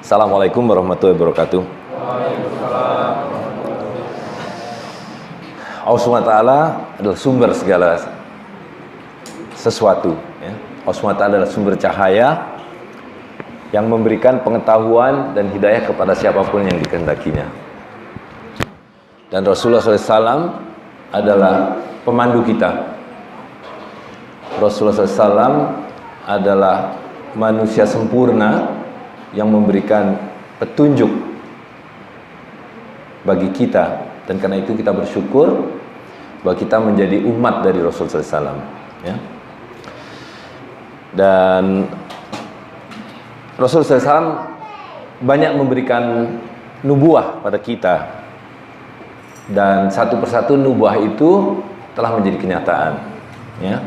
Assalamualaikum warahmatullahi wabarakatuh. Allah SWT adalah sumber segala sesuatu, ya. Allah SWT adalah sumber cahaya yang memberikan pengetahuan dan hidayah kepada siapapun yang dikehendakinya. Dan Rasulullah SAW adalah pemandu kita. Rasulullah SAW adalah manusia sempurna yang memberikan petunjuk bagi kita, dan karena itu kita bersyukur bahwa kita menjadi umat dari Rasulullah SAW, ya. Dan Rasulullah SAW banyak memberikan nubuah pada kita, dan satu persatu nubuah itu telah menjadi kenyataan, ya.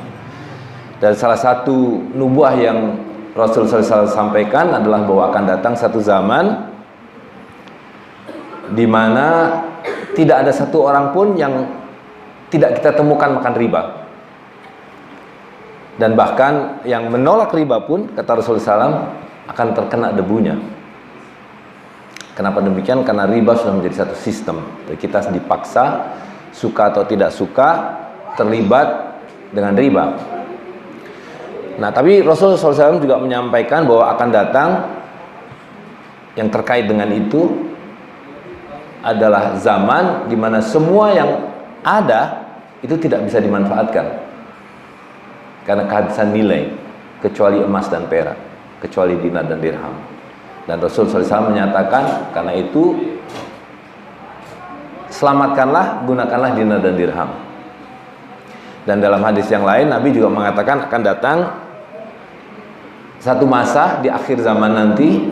Dan salah satu nubuah yang Rasulullah SAW sampaikan adalah bahwa akan datang satu zaman di mana tidak ada satu orang pun yang tidak kita temukan makan riba. Dan bahkan yang menolak riba pun, kata Rasulullah SAW, akan terkena debunya. Kenapa demikian? Karena riba sudah menjadi satu sistem. Jadi kita dipaksa, suka atau tidak suka, terlibat dengan riba. Nah, tapi Rasulullah SAW juga menyampaikan bahwa akan datang yang terkait dengan itu adalah zaman di mana semua yang ada itu tidak bisa dimanfaatkan karena kehabisan nilai, kecuali emas dan perak, kecuali dinar dan dirham. Dan Rasulullah SAW menyatakan, karena itu selamatkanlah, gunakanlah dinar dan dirham. Dan dalam hadis yang lain Nabi juga mengatakan akan datang satu masa di akhir zaman nanti,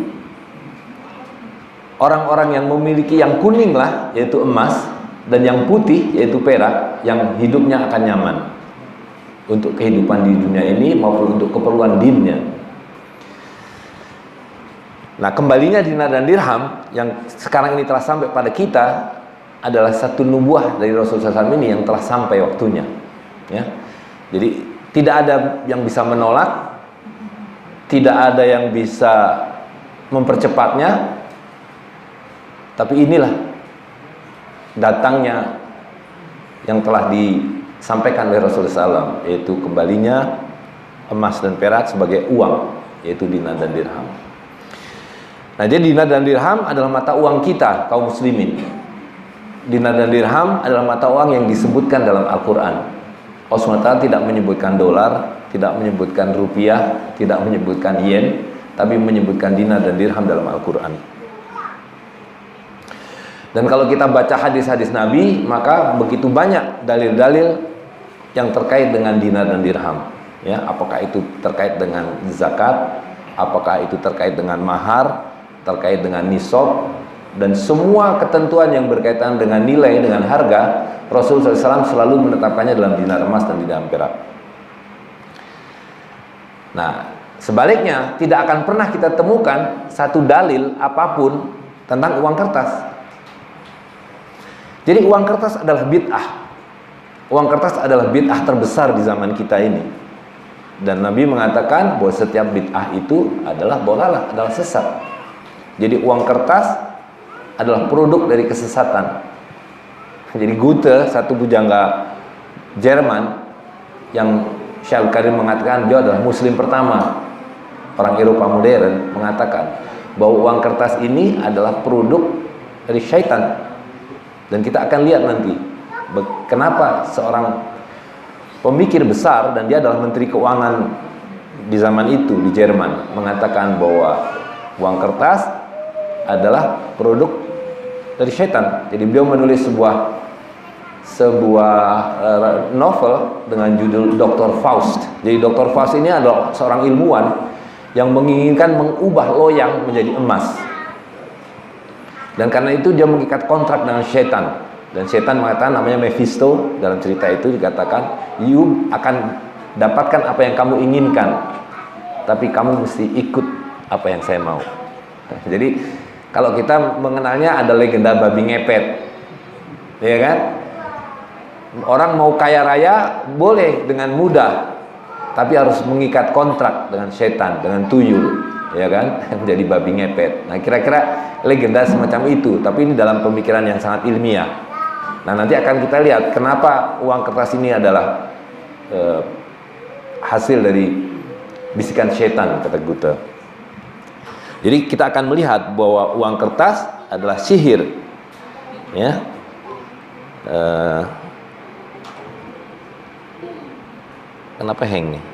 orang-orang yang memiliki yang kuning lah, yaitu emas, dan yang putih, yaitu perak, yang hidupnya akan nyaman untuk kehidupan di dunia ini maupun untuk keperluan dinnya. Nah, kembalinya dinar dan dirham yang sekarang ini telah sampai pada kita adalah satu nubuah dari Rasulullah SAW ini yang telah sampai waktunya, ya. Jadi tidak ada yang bisa menolak, tidak ada yang bisa mempercepatnya, tapi inilah datangnya yang telah disampaikan oleh Rasulullah SAW, yaitu kembalinya emas dan perak sebagai uang, yaitu dinar dan dirham. Nah, jadi dinar dan dirham adalah mata uang kita, kaum muslimin. Dinar dan dirham adalah mata uang yang disebutkan dalam Al-Quran. Allah SWT tidak menyebutkan dolar, tidak menyebutkan rupiah, tidak menyebutkan yen, tapi menyebutkan dinar dan dirham dalam Al-Quran. Dan kalau kita baca hadis-hadis Nabi, maka begitu banyak dalil-dalil yang terkait dengan dinar dan dirham, ya. Apakah itu terkait dengan zakat, apakah itu terkait dengan mahar, terkait dengan nisab, dan semua ketentuan yang berkaitan dengan nilai, dengan harga, Rasulullah SAW selalu menetapkannya dalam dinar emas dan dinar perak. Nah, sebaliknya tidak akan pernah kita temukan satu dalil apapun tentang uang kertas. Jadi uang kertas adalah bid'ah. Uang kertas adalah bid'ah terbesar di zaman kita ini. Dan Nabi mengatakan bahwa setiap bid'ah itu adalah dolalah, adalah sesat. Jadi uang kertas adalah produk dari kesesatan. Jadi Goethe, satu pujangga Jerman yang Syekh Karim mengatakan dia adalah muslim pertama, orang Eropa modern, mengatakan bahwa uang kertas ini adalah produk dari syaitan. Dan kita akan lihat nanti kenapa seorang pemikir besar, dan dia adalah menteri keuangan di zaman itu di Jerman, mengatakan bahwa uang kertas adalah produk dari syaitan. Jadi beliau menulis sebuah novel dengan judul Dr. Faust. Jadi Dr. Faust ini adalah seorang ilmuwan yang menginginkan mengubah loyang menjadi emas. Dan karena itu dia mengikat kontrak dengan syaitan. Dan syaitan mengatakan, namanya Mephisto, dalam cerita itu dikatakan, you akan dapatkan apa yang kamu inginkan, tapi kamu mesti ikut apa yang saya mau. Jadi kalau kita mengenalnya ada legenda babi ngepet, ya kan? Orang mau kaya raya boleh dengan mudah, tapi harus mengikat kontrak dengan setan, dengan tuyul. ya kan, menjadi babi ngepet. Nah, kira-kira legenda semacam itu, tapi ini dalam pemikiran yang sangat ilmiah. Nah, nanti akan kita lihat kenapa uang kertas ini adalah hasil dari bisikan setan, kata Goethe. Jadi kita akan melihat bahwa uang kertas adalah sihir, ya. Kenapa hang nih?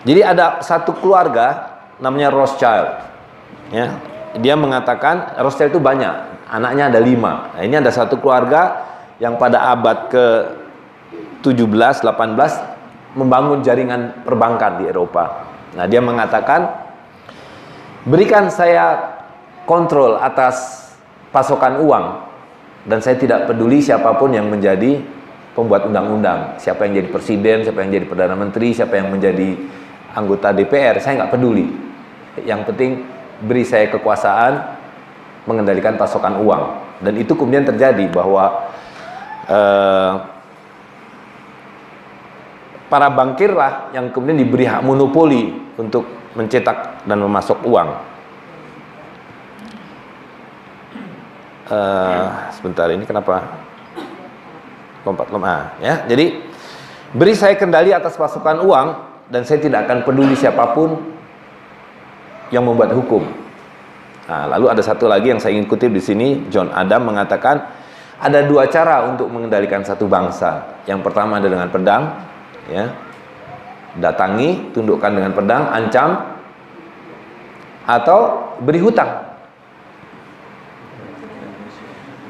Jadi ada satu keluarga namanya Rothschild, ya. Dia mengatakan Rothschild itu banyak, anaknya ada 5. Nah, ini ada satu keluarga yang pada abad ke 17, 18 membangun jaringan perbankan di Eropa. Nah, dia mengatakan, berikan saya kontrol atas pasokan uang, dan saya tidak peduli siapapun yang menjadi pembuat undang-undang, siapa yang jadi presiden, siapa yang jadi perdana menteri, siapa yang menjadi anggota DPR, saya nggak peduli. Yang penting beri saya kekuasaan mengendalikan pasokan uang. Dan itu kemudian terjadi bahwa para bankirlah yang kemudian diberi hak monopoli untuk mencetak dan memasok uang. Sebentar, ini kenapa lompat-lompat ya. Jadi beri saya kendali atas pasokan uang, dan saya tidak akan peduli siapapun yang membuat hukum. Nah, lalu ada satu lagi yang saya ingin kutip di sini. John Adam mengatakan ada 2 cara untuk mengendalikan satu bangsa. Yang pertama adalah dengan pedang, ya. Datangi, tundukkan dengan pedang, ancam, atau beri hutang.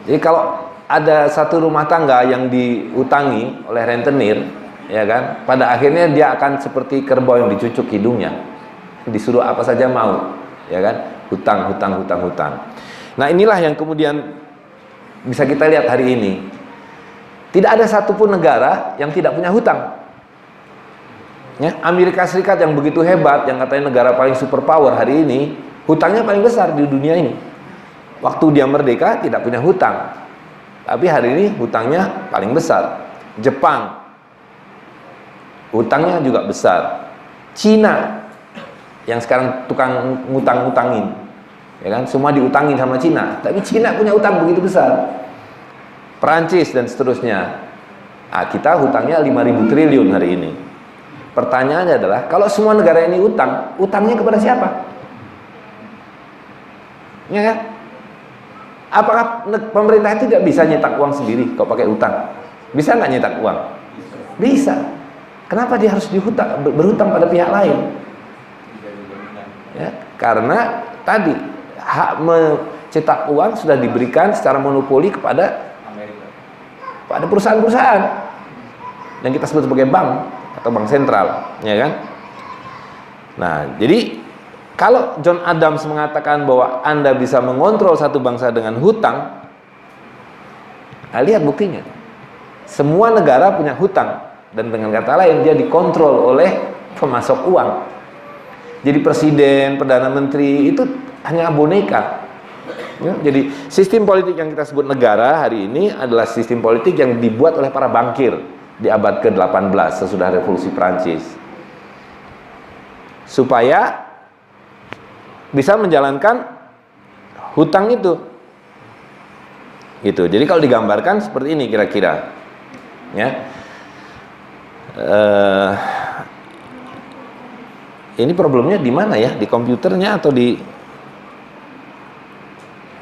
Jadi kalau ada satu rumah tangga yang diutangi oleh rentenir, ya kan, pada akhirnya dia akan seperti kerbau yang dicucuk hidungnya, disuruh apa saja mau, ya kan, hutang. Nah, inilah yang kemudian bisa kita lihat hari ini. Tidak ada satupun negara yang tidak punya hutang, ya. Amerika Serikat yang begitu hebat, yang katanya negara paling superpower, hari ini hutangnya paling besar di dunia ini. Waktu dia merdeka tidak punya hutang, tapi hari ini hutangnya paling besar. Jepang hutangnya juga besar. Cina yang sekarang tukang ngutang-ngutangin, ya kan, semua diutangin sama Cina, tapi Cina punya hutang begitu besar. Perancis dan seterusnya. Nah, kita hutangnya 5.000 triliun hari ini. Pertanyaannya adalah, kalau semua negara ini utangnya kepada siapa? Ya kan? Apakah pemerintah tidak bisa nyetak uang sendiri kalau pakai utang? Bisa nggak nyetak uang? Bisa. Kenapa dia harus berhutang pada pihak lain? Ya, karena tadi hak mencetak uang sudah diberikan secara monopoli kepada perusahaan-perusahaan yang kita sebut sebagai bank atau bank sentral, ya kan? Nah, jadi kalau John Adams mengatakan bahwa Anda bisa mengontrol satu bangsa dengan hutang, nah, lihat buktinya. Semua negara punya hutang, dan dengan kata lain dia dikontrol oleh pemasok uang. Jadi presiden, perdana menteri itu hanya boneka. Ya, jadi sistem politik yang kita sebut negara hari ini adalah sistem politik yang dibuat oleh para bankir di abad ke-18 sesudah revolusi Prancis, supaya bisa menjalankan hutang itu. Gitu. Jadi kalau digambarkan seperti ini kira-kira, ya. Ini problemnya di mana ya? Di komputernya atau di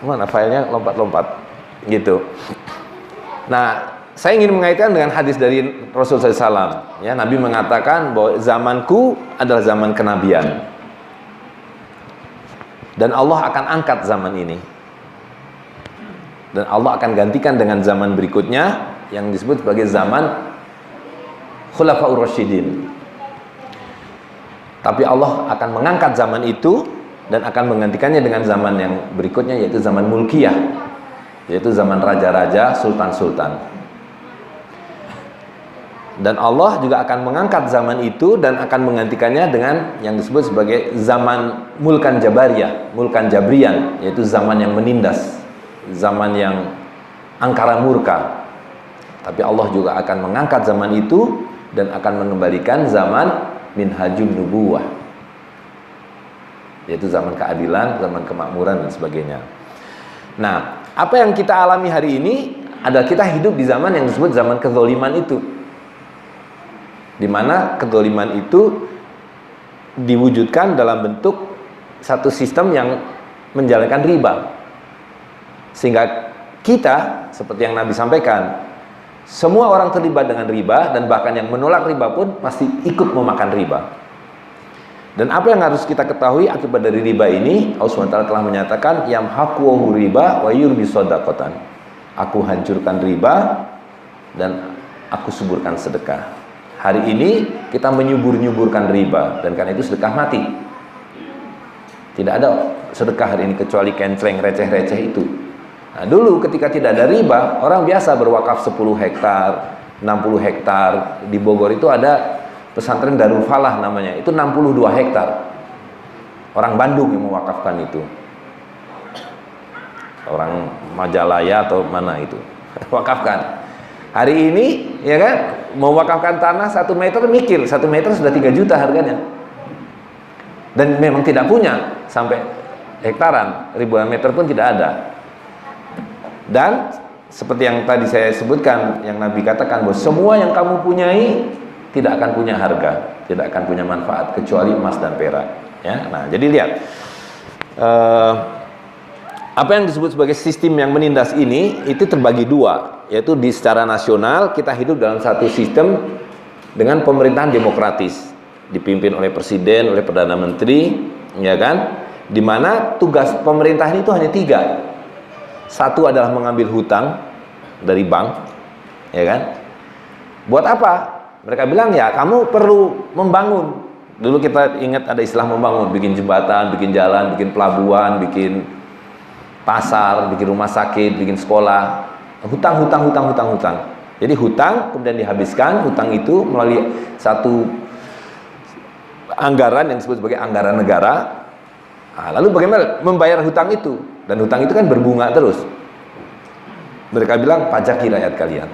mana filenya lompat-lompat gitu. Nah, saya ingin mengaitkan dengan hadis dari Rasulullah SAW. Ya, Nabi mengatakan bahwa zamanku adalah zaman kenabian, dan Allah akan angkat zaman ini, dan Allah akan gantikan dengan zaman berikutnya yang disebut sebagai zaman Khulafaur Rasyidin. Tapi Allah akan mengangkat zaman itu dan akan menggantikannya dengan zaman yang berikutnya, yaitu zaman mulkiyah, yaitu zaman raja-raja, sultan-sultan. Dan Allah juga akan mengangkat zaman itu dan akan menggantikannya dengan yang disebut sebagai zaman mulkan jabariyah, mulkan jabrian, yaitu zaman yang menindas, zaman yang angkara murka. Tapi Allah juga akan mengangkat zaman itu dan akan mengembalikan zaman minhajun nubuwah, yaitu zaman keadilan, zaman kemakmuran dan sebagainya. Nah, apa yang kita alami hari ini adalah kita hidup di zaman yang disebut zaman kezaliman itu, di mana kezaliman itu diwujudkan dalam bentuk satu sistem yang menjalankan riba, sehingga kita, seperti yang Nabi sampaikan, semua orang terlibat dengan riba, dan bahkan yang menolak riba pun pasti ikut memakan riba. Dan apa yang harus kita ketahui akibat dari riba ini, Allah SWT telah menyatakan, yamhaqu riba wa yurbi shadaqatan. Aku hancurkan riba dan aku suburkan sedekah. Hari ini kita menyubur-nyuburkan riba, dan karena itu sedekah mati. Tidak ada sedekah hari ini kecuali kenceng, receh-receh itu. Nah, dulu ketika tidak ada riba, orang biasa berwakaf 10 hektar, 60 hektar. Di Bogor itu ada pesantren Darul Falah namanya, itu 62 hektar. Orang Bandung yang mewakafkan itu. Orang Majalaya atau mana itu. Wakafkan. Hari ini, ya kan, mewakafkan tanah 1 meter mikir, 1 meter sudah 3 juta harganya. Dan memang tidak punya sampai hektaran, ribuan meter pun tidak ada. Dan seperti yang tadi saya sebutkan, yang Nabi katakan bahwa semua yang kamu punyai tidak akan punya harga, tidak akan punya manfaat kecuali emas dan perak. Ya, nah jadi lihat apa yang disebut sebagai sistem yang menindas ini itu terbagi dua, yaitu di secara nasional kita hidup dalam satu sistem dengan pemerintahan demokratis, dipimpin oleh presiden, oleh perdana menteri, ya kan, di mana tugas pemerintahan itu hanya 3. Satu adalah mengambil hutang dari bank, ya kan? Buat apa? Mereka bilang ya kamu perlu membangun. Dulu kita ingat ada istilah membangun, bikin jembatan, bikin jalan, bikin pelabuhan, bikin pasar, bikin rumah sakit, bikin sekolah. Hutang. Jadi hutang kemudian dihabiskan, hutang itu melalui satu anggaran yang disebut sebagai anggaran negara. Nah, lalu bagaimana membayar hutang itu? Dan hutang itu kan berbunga terus. Mereka bilang pajaki rakyat kalian.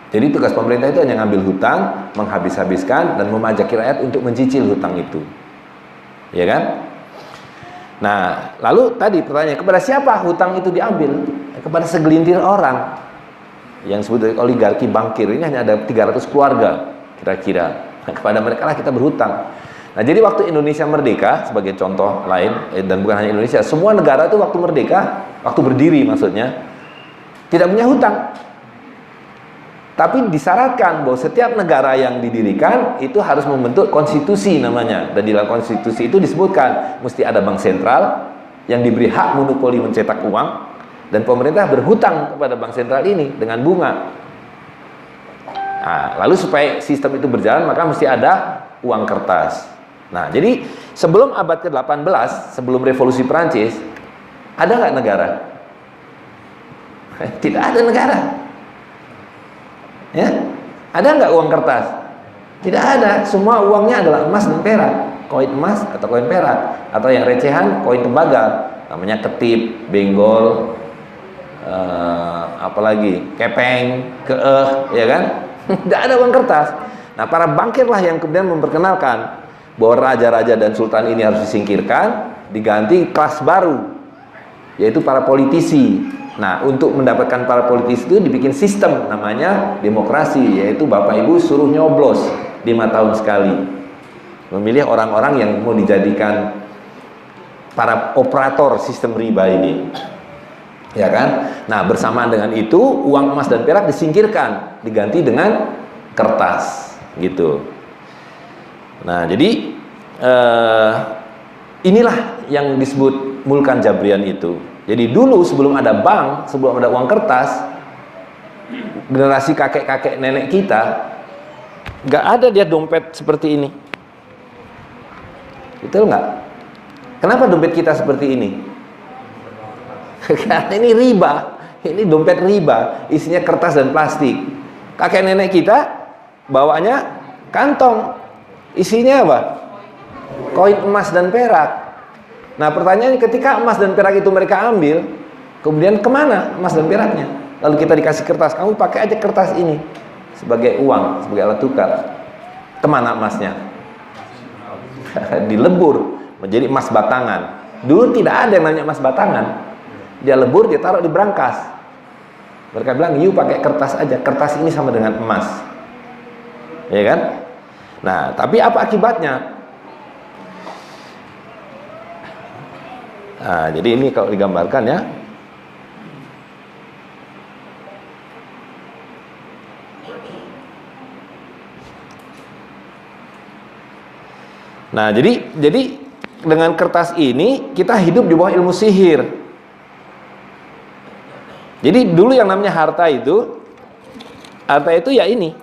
Jadi tugas pemerintah itu hanya ngambil hutang, menghabis-habiskan, dan memajaki rakyat untuk mencicil hutang itu. Ya kan? Nah, lalu tadi pertanyaan, kepada siapa hutang itu diambil? Kepada segelintir orang yang disebut oligarki bankir. Ini hanya ada 300 keluarga kira-kira. Nah, kepada mereka lah kita berhutang. Nah, jadi waktu Indonesia merdeka, sebagai contoh lain, dan bukan hanya Indonesia, semua negara itu waktu merdeka, waktu berdiri maksudnya, tidak punya hutang. Tapi disyaratkan bahwa setiap negara yang didirikan itu harus membentuk konstitusi namanya. Dan di dalam konstitusi itu disebutkan mesti ada bank sentral yang diberi hak monopoli mencetak uang, dan pemerintah berhutang kepada bank sentral ini dengan bunga. Nah, lalu supaya sistem itu berjalan maka mesti ada uang kertas. Nah, jadi sebelum abad ke-18, sebelum revolusi Perancis, ada nggak negara? Tidak ada negara. Ya, ada nggak uang kertas? Tidak ada. Semua uangnya adalah emas dan perak, koin emas atau koin perak, atau yang recehan koin tembaga, namanya ketip, benggol, apalagi kepeng, ya kan? Tidak ada uang kertas. Nah, para bankirlah yang kemudian memperkenalkan bahwa raja-raja dan sultan ini harus disingkirkan, diganti kelas baru, yaitu para politisi. Nah, untuk mendapatkan para politisi itu dibikin sistem namanya demokrasi, yaitu Bapak Ibu suruh nyoblos 5 tahun sekali, memilih orang-orang yang mau dijadikan para operator sistem riba ini, ya kan? Nah, bersamaan dengan itu uang emas dan perak disingkirkan, diganti dengan kertas, gitu. Nah, jadi inilah yang disebut mulkan jabrian itu. Jadi dulu sebelum ada bank, sebelum ada uang kertas, generasi kakek-kakek nenek kita nggak ada dia dompet seperti ini. Betul nggak? Kenapa dompet kita seperti ini? Karena ini riba, ini dompet riba, isinya kertas dan plastik. Kakek nenek kita bawanya kantong, isinya apa? Koin emas dan perak. Nah, pertanyaannya ketika emas dan perak itu mereka ambil, kemudian kemana emas dan peraknya? lalu kita dikasih kertas, kamu pakai aja kertas ini sebagai uang, sebagai alat tukar. Kemana emasnya? Dilebur menjadi emas batangan. Dulu tidak ada yang namanya emas batangan. Dia lebur, dia taruh di brankas. Mereka bilang, "You pakai kertas aja. Kertas ini sama dengan emas." Ya kan? Nah, tapi apa akibatnya? Nah, jadi ini kalau digambarkan ya. Nah, jadi dengan kertas ini kita hidup di bawah ilmu sihir. Jadi dulu yang namanya harta itu ya ini,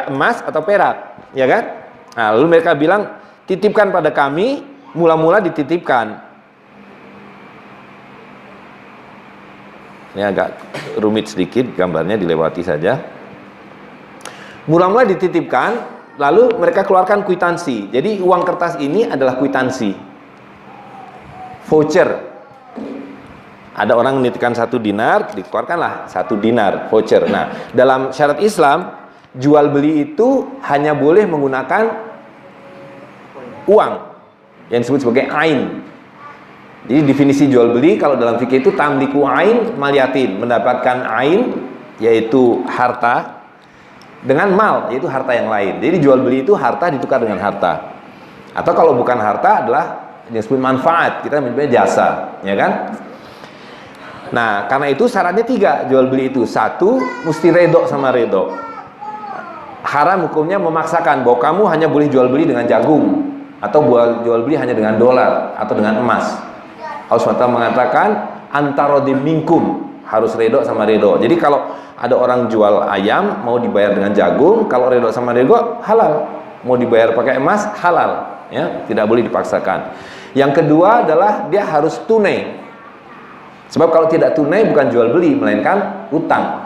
emas atau perak, ya kan? Nah, lalu mereka bilang, titipkan pada kami, mula-mula dititipkan. Ini agak rumit sedikit gambarnya, dilewati saja. Mula-mula dititipkan, lalu mereka keluarkan kwitansi. Jadi uang kertas ini adalah kwitansi, voucher. Ada orang menitipkan 1 dinar, dikeluarkanlah 1 dinar voucher. Nah, dalam syariat Islam, jual beli itu hanya boleh menggunakan uang yang disebut sebagai ain. Jadi definisi jual beli kalau dalam fikih itu tamliku ain maliatin, mendapatkan ain yaitu harta dengan mal, yaitu harta yang lain. Jadi jual beli itu harta ditukar dengan harta. Atau kalau bukan harta adalah yang disebut manfaat, kita menyebutnya jasa, ya kan? Nah, karena itu syaratnya 3 jual beli itu. 1, mesti redo sama redo. Haram hukumnya memaksakan bahwa kamu hanya boleh jual beli dengan jagung, atau jual beli hanya dengan dolar atau dengan emas. Allah SWT mengatakan antarodim minkum, harus redo sama redo. Jadi kalau ada orang jual ayam mau dibayar dengan jagung, kalau redo sama redo halal. Mau dibayar pakai emas halal, ya, tidak boleh dipaksakan. Yang kedua adalah dia harus tunai. Sebab kalau tidak tunai bukan jual beli, melainkan utang.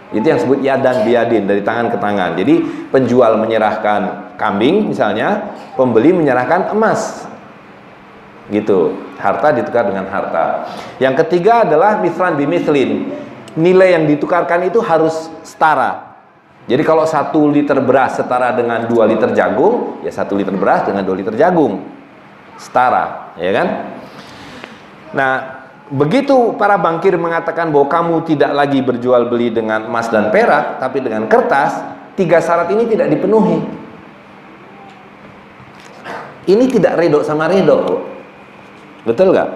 Itu yang disebut yadan biadin, dari tangan ke tangan. Jadi penjual menyerahkan kambing misalnya, pembeli menyerahkan emas. Gitu. Harta ditukar dengan harta. Yang ketiga adalah mithlan bimithlin. Nilai yang ditukarkan itu harus setara. Jadi kalau 1 liter beras setara dengan 2 liter jagung, ya 1 liter beras dengan 2 liter jagung. Setara, ya kan? Nah, begitu para bankir mengatakan bahwa kamu tidak lagi berjual beli dengan emas dan perak, tapi dengan kertas, 3 syarat ini tidak dipenuhi. Ini tidak redo sama redo. Betul nggak?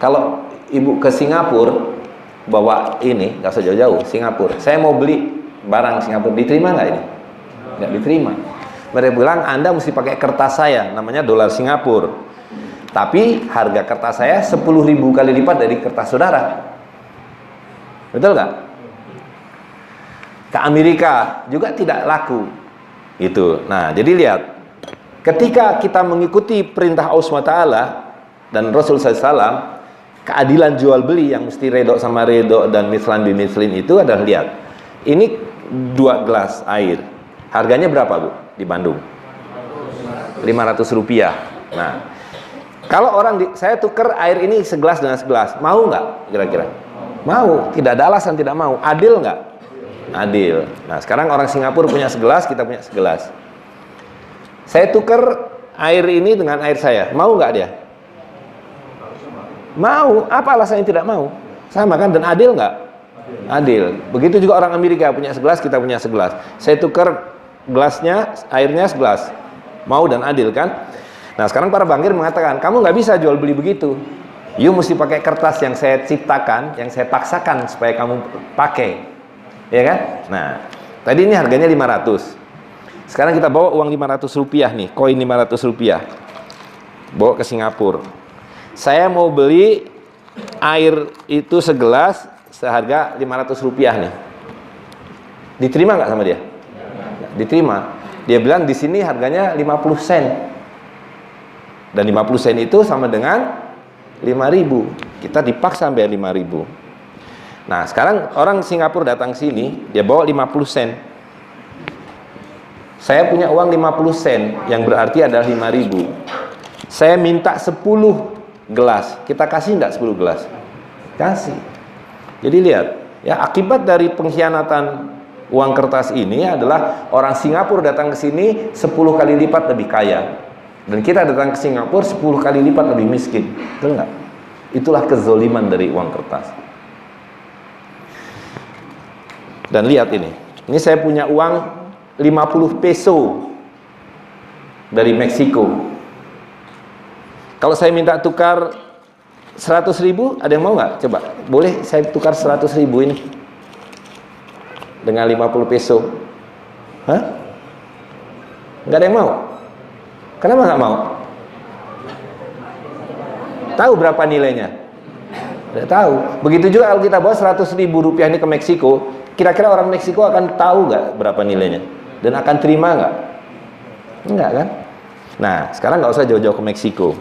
Kalau ibu ke Singapura, bawa ini, nggak usah jauh-jauh, Singapura. Saya mau beli barang Singapura, diterima nggak ini? Nggak diterima. Mereka bilang, Anda mesti pakai kertas saya, namanya dolar Singapura. Tapi harga kertas saya 10.000 kali lipat dari kertas saudara. Betul nggak? Ke Amerika juga tidak laku. Itu. Nah, jadi lihat, ketika kita mengikuti perintah Allah SWT dan Rasul SAW, keadilan jual beli yang mesti redo sama redo dan mithlan bimithlin itu adalah, lihat, ini 2 gelas air. Harganya berapa, Bu, di Bandung? 500 rupiah. Nah, kalau saya tuker air ini segelas dengan segelas, mau nggak kira-kira? Mau, tidak ada alasan tidak mau. Adil nggak? Adil. Nah, sekarang orang Singapura punya segelas, kita punya segelas. Saya tuker air ini dengan air saya, mau nggak dia? Mau. Apa alasannya tidak mau? Sama kan, dan adil nggak? Adil. Begitu juga orang Amerika punya segelas, kita punya segelas. Saya tuker gelasnya, airnya segelas. Mau dan adil kan? Nah, sekarang para bankir mengatakan, kamu nggak bisa jual beli begitu. You mesti pakai kertas yang saya ciptakan, yang saya paksakan supaya kamu pakai. Ya kan? Nah, tadi ini harganya 500. Sekarang kita bawa uang 500 rupiah nih, koin 500 rupiah. Bawa ke Singapura. Saya mau beli air itu segelas seharga 500 rupiah nih. Diterima nggak sama dia? Diterima. Dia bilang di sini harganya 50 sen. Dan 50 sen itu sama dengan 5.000. Kita dipaksa bayar 5.000. Nah, sekarang orang Singapura datang sini, dia bawa 50 sen. Saya punya uang 50 sen, yang berarti adalah 5.000. Saya minta 10 gelas. Kita kasih enggak 10 gelas? Kasih. Jadi lihat, ya, akibat dari pengkhianatan uang kertas ini adalah orang Singapura datang ke sini 10 kali lipat lebih kaya, dan kita datang ke Singapura 10 kali lipat lebih miskin. Betul nggak? Itulah kezoliman dari uang kertas. Dan lihat ini saya punya uang 50 peso dari Meksiko. Kalau saya minta tukar 100.000, ada yang mau nggak? Coba, boleh saya tukar 100.000 ini dengan 50 peso? Hah? Nggak ada yang mau? Kenapa nggak mau? Tahu berapa nilainya? Tidak tahu. Begitu juga kalau kita bawa 100.000 rupiah ini ke Meksiko, kira-kira orang Meksiko akan tahu nggak berapa nilainya? Dan akan terima nggak? Enggak kan? Nah, sekarang nggak usah jauh-jauh ke Meksiko.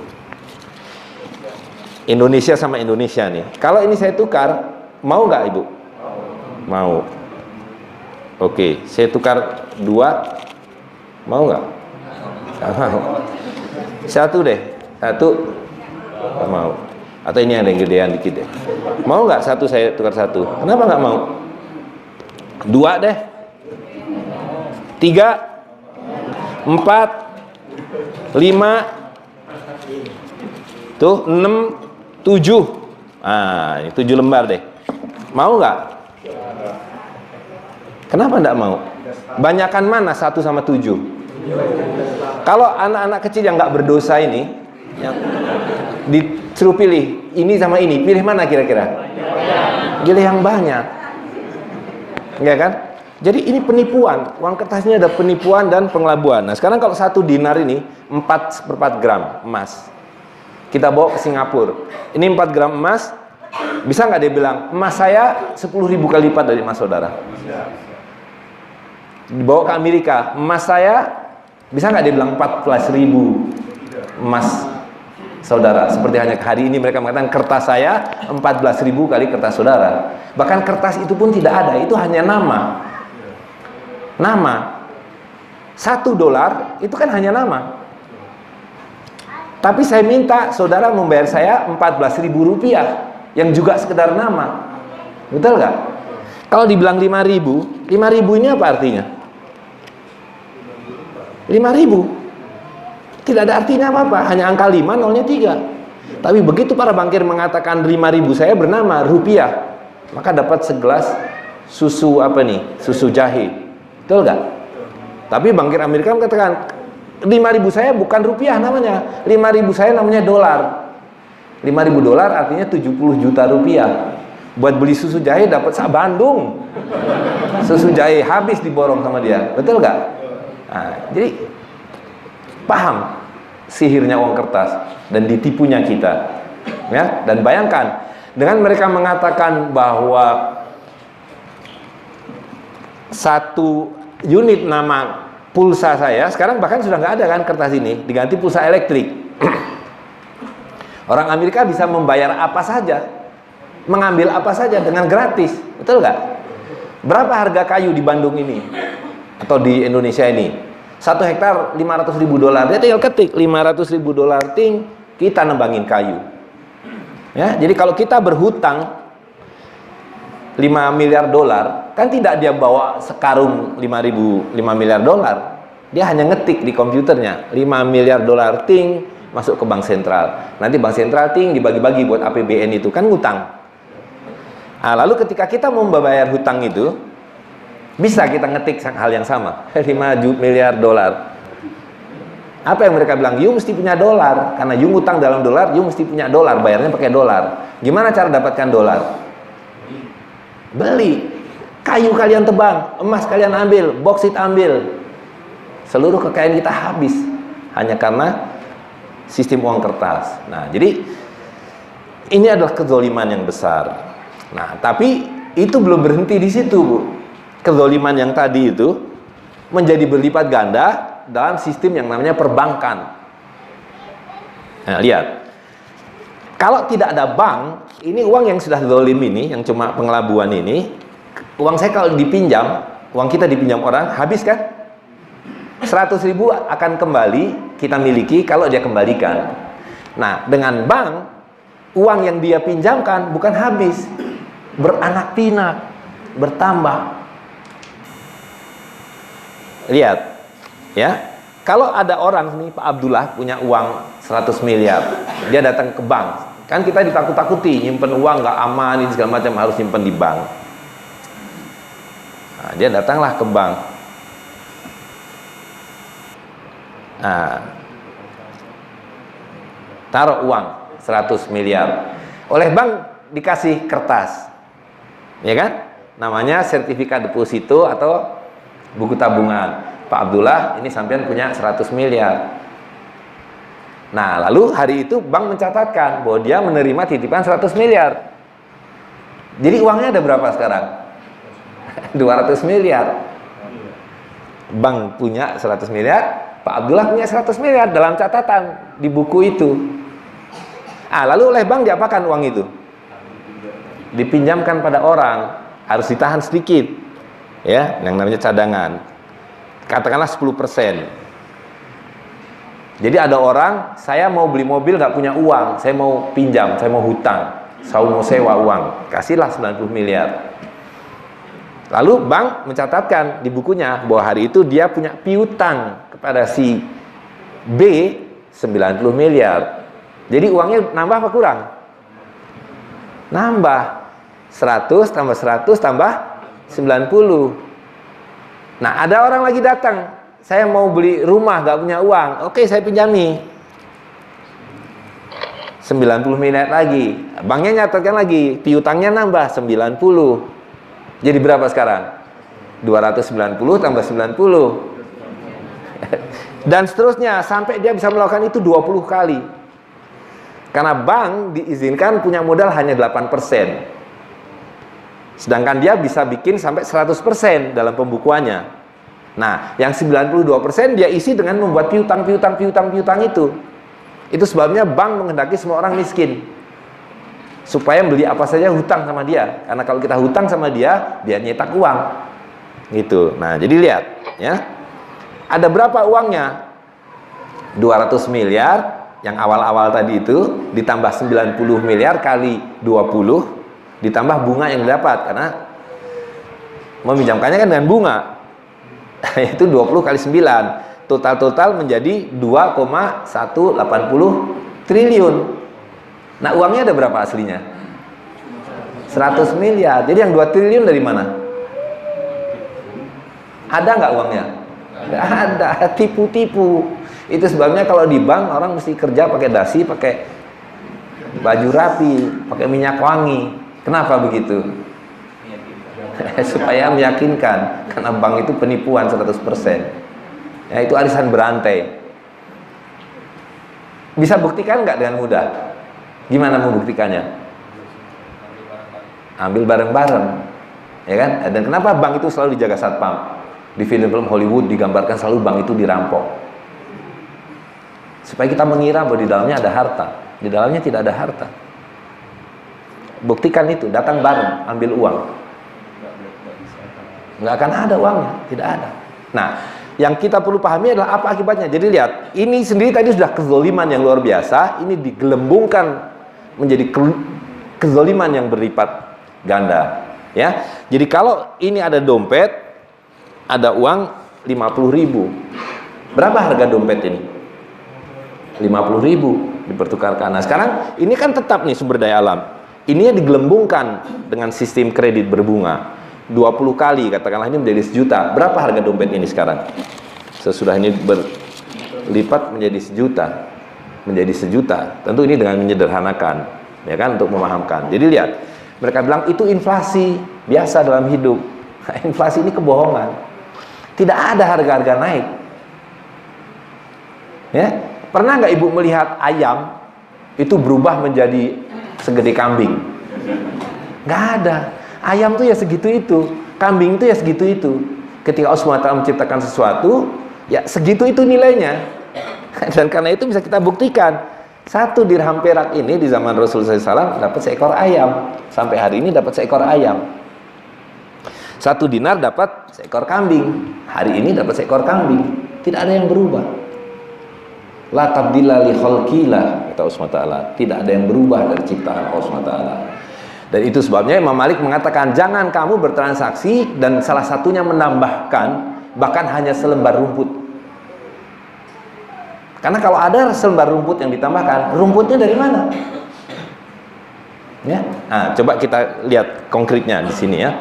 Indonesia sama Indonesia nih. Kalau ini saya tukar, mau nggak Ibu? Mau. Oke, saya tukar 2, mau nggak? Nggak mau. 1 deh, 1, nggak mau. Atau ini ada yang gedean dikit deh. Mau nggak 1 saya tukar 1? Kenapa nggak mau? 2 deh. 3, 4, 5, tuh 6, 7. Ah, ini 7 lembar deh. Mau nggak? Kenapa nggak mau? Banyakan mana 1 sama 7? Kalau anak-anak kecil yang nggak berdosa ini, yang disuruh pilih ini sama ini, pilih mana kira-kira? Pilih yang banyak, enggak kan? Jadi ini penipuan. Uang kertasnya ada penipuan dan pengelabuan. Nah, sekarang kalau 1 dinar ini 4/4 gram emas, kita bawa ke Singapura. Ini 4 gram emas, bisa nggak dia bilang, emas saya 10.000 kali lipat dari emas saudara? Dibawa ke Amerika, emas saya, bisa nggak dia bilang 14.000 emas saudara? Seperti hanya hari ini mereka mengatakan kertas saya 14.000 kali kertas saudara. Bahkan kertas itu pun tidak ada, itu hanya nama. Nama. $1 itu kan hanya nama. Tapi saya minta saudara membayar saya 14.000 rupiah yang juga sekedar nama. Betul nggak? Kalau dibilang 5.000, 5.000 ini apa artinya? 5.000 tidak ada artinya apa-apa, hanya angka 5, nolnya 3. Tapi begitu para bankir mengatakan 5.000 saya bernama rupiah, maka dapat segelas susu apa nih? Susu jahe. Betul nggak? Tapi bankir Amerika mengatakan 5.000 saya bukan rupiah namanya, 5.000 saya namanya dolar. 5.000 dolar artinya 70 juta rupiah. Buat beli susu jahe dapat sak Bandung. Susu jahe habis diborong sama dia. Betul nggak? Nah, jadi paham sihirnya uang kertas dan ditipunya kita. Ya, dan bayangkan dengan mereka mengatakan bahwa 1 unit nama pulsa saya, sekarang bahkan sudah nggak ada kan kertas ini, diganti pulsa elektrik. Orang Amerika bisa membayar apa saja, mengambil apa saja dengan gratis, betul nggak? Berapa harga kayu di Bandung ini atau di Indonesia ini? 1 hektar $500.000, dia tinggal ketik $500.000 ting, kita nembangin kayu. Ya, jadi kalau kita berhutang $5 miliar, kan tidak dia bawa sekarung 5 miliar dolar. Dia hanya ngetik di komputernya $5 miliar ting masuk ke bank sentral. Nanti bank sentral ting dibagi-bagi buat APBN, itu kan ngutang. Nah, lalu ketika kita mau membayar hutang itu, bisa kita ngetik hal yang sama, $5 miliar. Apa yang mereka bilang? You mesti punya dolar, karena you ngutang dalam dolar, you mesti punya dolar, bayarnya pakai dolar. Gimana cara dapatkan dolar? Beli. Kayu kalian tebang, emas kalian ambil, boksit ambil. Seluruh kekayaan kita habis hanya karena sistem uang kertas. Nah, jadi ini adalah kezoliman yang besar. Nah, tapi itu belum berhenti di situ, Bu. Kezoliman yang tadi itu menjadi berlipat ganda dalam sistem yang namanya perbankan. Nah, lihat. Kalau tidak ada bank, ini uang yang sudah zolim ini, yang cuma pengelabuan ini, uang saya kalau dipinjam, uang kita dipinjam orang, habis kan? 100.000 akan kembali, kita miliki kalau dia kembalikan. Nah, dengan bank, uang yang dia pinjamkan bukan habis, beranak pinak, bertambah. Lihat, ya. Kalau ada orang nih, Pak Abdullah punya uang 100 miliar, dia datang ke bank. Kan kita ditakut-takuti, nyimpen uang nggak aman, ini segala macam, harus nyimpen di bank. Nah, dia datanglah ke bank. Nah, taruh uang 100 miliar. Oleh bank dikasih kertas, ya kan? Namanya sertifikat deposito atau buku tabungan. Pak Abdullah, ini sampean punya 100 miliar. Nah, lalu hari itu bank mencatatkan bahwa dia menerima titipan 100 miliar. Jadi uangnya ada berapa sekarang? 200 miliar. Bank punya 100 miliar, Pak Abdullah punya 100 miliar dalam catatan di buku itu. Lalu oleh bank diapakan uang itu? Dipinjamkan pada orang, harus ditahan sedikit. Ya, yang namanya cadangan. Katakanlah 10%. Jadi ada orang, saya mau beli mobil nggak punya uang, saya mau pinjam, saya mau hutang, saya mau sewa uang, kasihlah 90 miliar. Lalu bank mencatatkan di bukunya bahwa hari itu dia punya piutang kepada si B 90 miliar. Jadi uangnya nambah apa kurang? Nambah. 100 tambah 100 tambah 90. Nah, ada orang lagi datang, saya mau beli rumah, gak punya uang. Oke, saya pinjami 90 miliar lagi. Banknya nyatatkan lagi, piutangnya nambah 90. Jadi berapa sekarang? 290 tambah 90. Dan seterusnya, sampai dia bisa melakukan itu 20 kali. Karena bank diizinkan punya modal hanya 8%. Sedangkan dia bisa bikin sampai 100% dalam pembukuannya. Nah, yang 92% dia isi dengan membuat piutang itu. Itu sebabnya bank menghendaki semua orang miskin. Supaya beli apa saja hutang sama dia. Karena kalau kita hutang sama dia, dia nyetak uang. Gitu. Nah, jadi lihat, ya. Ada berapa uangnya? 200 miliar yang awal-awal tadi itu ditambah 90 miliar kali 20 ditambah bunga yang didapat, karena meminjamkannya kan dengan bunga. Itu 20 kali 9, total menjadi 2,180 triliun. Nah, uangnya ada berapa aslinya? 100 miliar. Jadi yang 2 triliun dari mana? Ada nggak uangnya? Nggak ada, tipu-tipu. Itu sebabnya kalau di bank orang mesti kerja pakai dasi, pakai baju rapi, pakai minyak wangi. Kenapa begitu? Supaya meyakinkan, karena bank itu penipuan 100%. Ya, itu arisan berantai. Bisa buktikan nggak dengan mudah? Gimana membuktikannya? Ambil bareng-bareng, ya kan? Dan kenapa bank itu selalu dijaga satpam? Di film-film Hollywood digambarkan selalu bank itu dirampok, supaya kita mengira bahwa di dalamnya ada harta. Di dalamnya tidak ada harta. Buktikan itu, datang bareng, ambil uang. Nggak akan ada uangnya, tidak ada. Nah, yang kita perlu pahami adalah apa akibatnya. Jadi lihat, ini sendiri tadi sudah kezoliman yang luar biasa. Ini digelembungkan menjadi kezoliman yang berlipat ganda. Ya, jadi kalau ini ada dompet, ada uang 50.000. Berapa harga dompet ini? 50.000 dipertukarkan. Nah, sekarang ini kan tetap nih sumber daya alam. Ini digelembungkan dengan sistem kredit berbunga 20 kali, katakanlah ini menjadi 1 juta. Berapa harga dompet ini sekarang? Sesudah ini berlipat menjadi 1 juta, menjadi 1 juta. Tentu ini dengan menyederhanakan, ya kan, untuk memahamkan. Jadi lihat, mereka bilang itu inflasi biasa dalam hidup. Inflasi ini kebohongan. Tidak ada harga-harga naik. Ya, pernah nggak ibu melihat ayam itu berubah menjadi segede kambing? Nggak ada. Ayam tuh ya segitu itu, kambing tuh ya segitu itu. Ketika Allah SWT menciptakan sesuatu, ya segitu itu nilainya. Dan karena itu bisa kita buktikan, 1 dirham perak ini di zaman Rasulullah SAW dapat seekor ayam. Sampai hari ini dapat seekor ayam. 1 dinar dapat seekor kambing. Hari ini dapat seekor kambing. Tidak ada yang berubah. La tabdila li khalqillah, kata Allah SWT. Tidak ada yang berubah dari ciptaan Allah SWT. Dan itu sebabnya Imam Malik mengatakan jangan kamu bertransaksi dan salah satunya menambahkan bahkan hanya selembar rumput. Karena kalau ada selembar rumput yang ditambahkan, rumputnya dari mana? Ya. Nah, coba kita lihat konkretnya di sini ya.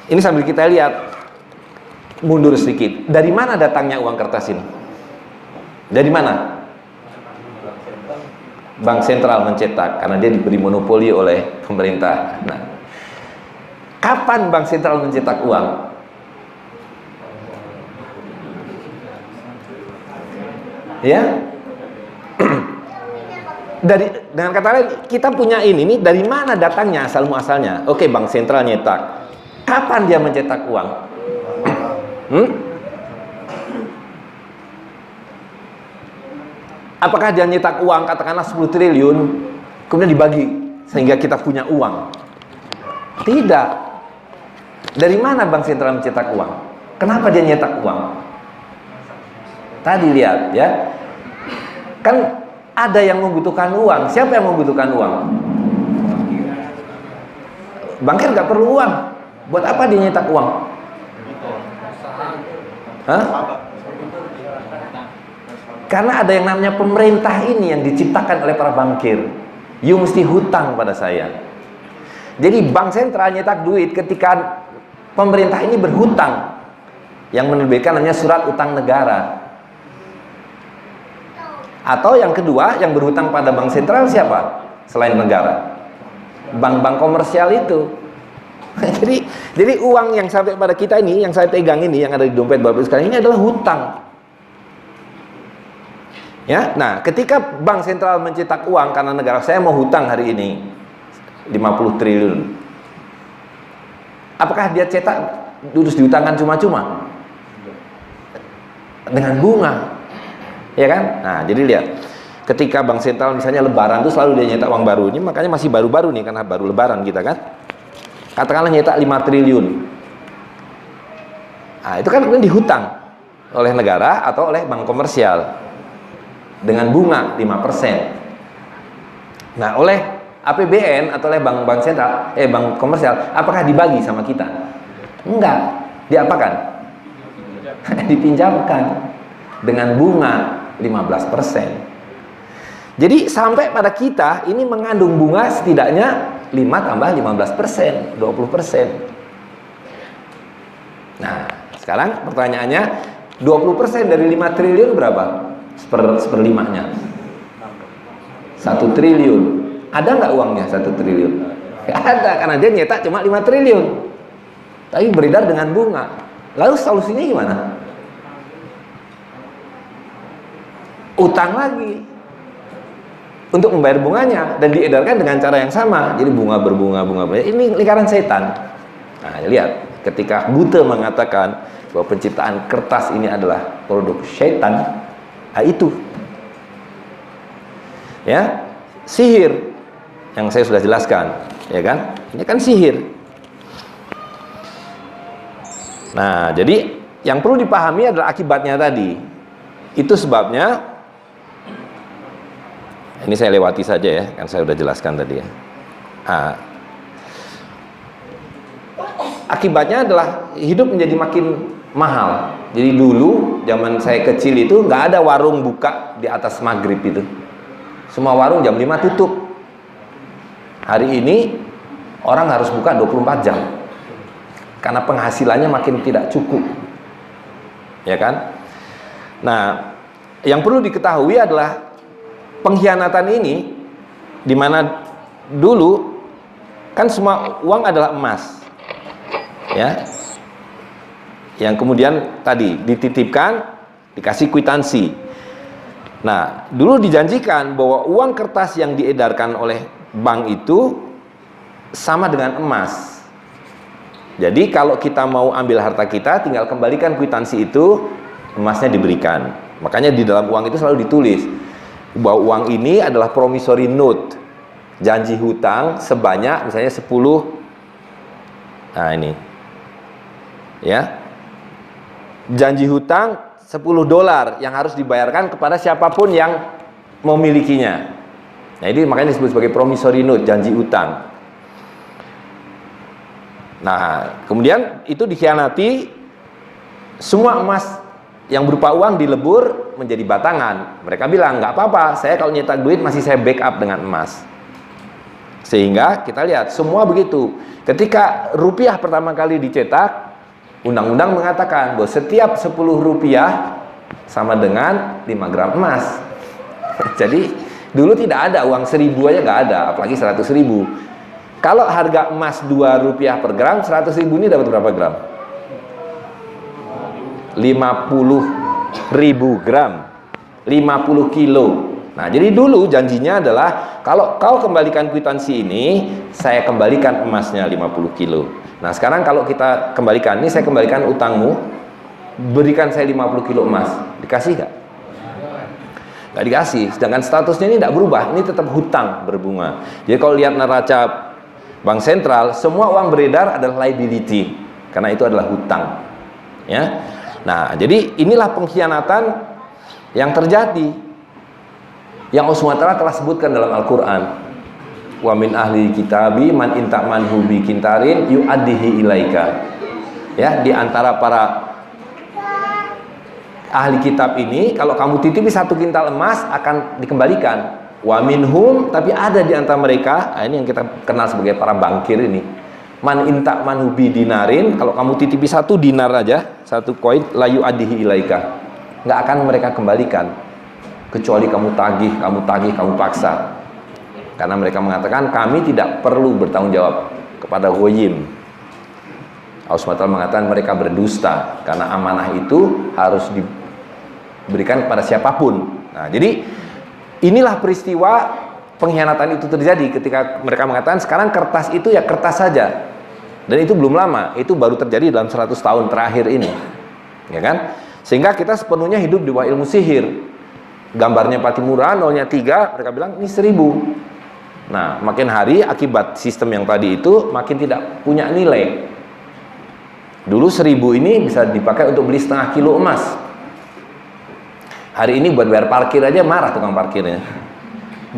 Ini sambil kita lihat, mundur sedikit. Dari mana datangnya uang kertas ini? Dari mana? Bank sentral mencetak, karena dia diberi monopoli oleh pemerintah. Nah, kapan bank sentral mencetak uang? Ya, dengan kata lain, kita punya ini nih, dari mana datangnya asal muasalnya? Oke, bank sentral nyetak. Kapan dia mencetak uang? Apakah dia nyetak uang katakanlah 10 triliun kemudian dibagi sehingga kita punya uang? Tidak. Dari mana bank sentral mencetak uang? Kenapa dia nyetak uang? Tadi lihat ya. Kan ada yang membutuhkan uang. Siapa yang membutuhkan uang? Bankir nggak perlu uang. Buat apa dia nyetak uang? Hah? Karena ada yang namanya pemerintah ini yang diciptakan oleh para bankir. You mesti hutang pada saya. Jadi bank sentral nyetak duit ketika pemerintah ini berhutang. Yang menerbitkan namanya surat utang negara. Atau yang kedua, yang berhutang pada bank sentral siapa? Selain negara. Bank-bank komersial itu. jadi uang yang sampai pada kita ini, yang saya pegang ini, yang ada di dompet Bapak sekarang ini adalah hutang. Ya, nah ketika bank sentral mencetak uang karena negara saya mau hutang hari ini 50 triliun. Apakah dia cetak terus dihutangkan cuma-cuma? Dengan bunga. Ya kan? Nah, jadi lihat. Ketika bank sentral misalnya lebaran itu selalu dia nyetak uang baru. Ini makanya masih baru-baru nih karena baru lebaran kita kan. Katakanlah nyetak 5 triliun. Nah, itu kan kemudian dihutang oleh negara atau oleh bank komersial. Dengan bunga 5%. Nah, oleh APBN atau oleh bank sentral, bank komersial, apakah dibagi sama kita? Enggak. Diapakan? Dipinjamkan dengan bunga 15%. Jadi sampai pada kita ini mengandung bunga setidaknya 5 tambah 15%, 20%. Nah, sekarang pertanyaannya 20% dari 5 triliun berapa? Seperlimanya 1 triliun. Ada nggak uangnya 1 triliun? Nggak ada, karena dia nyetak cuma 5 triliun tapi beredar dengan bunga. Lalu solusinya gimana? Utang lagi untuk membayar bunganya dan diedarkan dengan cara yang sama. Jadi bunga berbunga. Ini lingkaran setan. Nah, lihat, ketika Goethe mengatakan bahwa penciptaan kertas ini adalah produk setan, nah itu ya, sihir yang saya sudah jelaskan, ya kan? Ini kan sihir. Nah, jadi yang perlu dipahami adalah akibatnya tadi. Itu sebabnya, ini saya lewati saja ya, kan saya sudah jelaskan tadi ya. Nah, akibatnya adalah hidup menjadi makin mahal. Jadi dulu zaman saya kecil itu nggak ada warung buka di atas maghrib itu. Semua warung jam 5 tutup. Hari ini orang harus buka 24 jam. Karena penghasilannya makin tidak cukup. Ya kan? Nah, yang perlu diketahui adalah pengkhianatan ini, di mana dulu kan semua uang adalah emas. Ya. Yang kemudian tadi dititipkan, dikasih kwitansi. Nah, dulu dijanjikan bahwa uang kertas yang diedarkan oleh bank itu sama dengan emas. Jadi kalau kita mau ambil harta kita, tinggal kembalikan kwitansi itu, emasnya diberikan. Makanya di dalam uang itu selalu ditulis bahwa uang ini adalah promissory note, janji hutang sebanyak misalnya 10. Nah, ini ya, janji hutang $10 yang harus dibayarkan kepada siapapun yang memilikinya. Nah, ini makanya disebut sebagai promissory note, janji utang. Nah, kemudian itu dikhianati, semua emas yang berupa uang dilebur menjadi batangan. Mereka bilang, nggak apa-apa, saya kalau nyetak duit masih saya backup dengan emas. Sehingga kita lihat, semua begitu. Ketika rupiah pertama kali dicetak, undang-undang mengatakan bahwa setiap 10 rupiah sama dengan 5 gram emas. Jadi dulu tidak ada uang 1000 aja nggak ada, apalagi 100.000. Kalau harga emas 2 rupiah per gram, 100.000 ini dapat berapa gram? 50.000 gram, 50 kilo. Nah, jadi dulu janjinya adalah kalau kau kembalikan kwitansi ini, saya kembalikan emasnya 50 kilo. Nah, sekarang kalau kita kembalikan, ini saya kembalikan utangmu, berikan saya 50 kilo emas, dikasih nggak? Nggak dikasih. Sedangkan statusnya ini tidak berubah, ini tetap hutang berbunga. Jadi kalau lihat neraca bank sentral, semua uang beredar adalah liability, karena itu adalah hutang, ya. Nah, jadi inilah pengkhianatan yang terjadi, yang Allah SWT telah sebutkan dalam Al-Quran. Wa min ahli kitabi man inta manhu bi kintarin yu'addihi ilaika. Ya, di antara para ahli kitab ini, kalau kamu titipi 1 kintal emas akan dikembalikan. Wa minhum, tapi ada di antara mereka, nah ini yang kita kenal sebagai para bankir ini. Man inta manhu bi dinarin, kalau kamu titipi 1 dinar aja, 1 koin, la yu'addihi ilaika, nggak akan mereka kembalikan kecuali kamu tagih, kamu paksa. Karena mereka mengatakan kami tidak perlu bertanggung jawab kepada ghoyim. Allah SWT mengatakan mereka berdusta, karena amanah itu harus diberikan kepada siapapun. Nah, jadi inilah peristiwa pengkhianatan itu terjadi ketika mereka mengatakan sekarang kertas itu ya kertas saja. Dan itu belum lama, itu baru terjadi dalam 100 tahun terakhir ini, ya kan? Sehingga kita sepenuhnya hidup di bawah ilmu sihir. Gambarnya Patimura, nolnya 3, mereka bilang ini 1000. Nah, makin hari akibat sistem yang tadi itu makin tidak punya nilai. Dulu 1000 ini bisa dipakai untuk beli setengah kilo emas. Hari ini buat bayar parkir aja marah tukang parkirnya.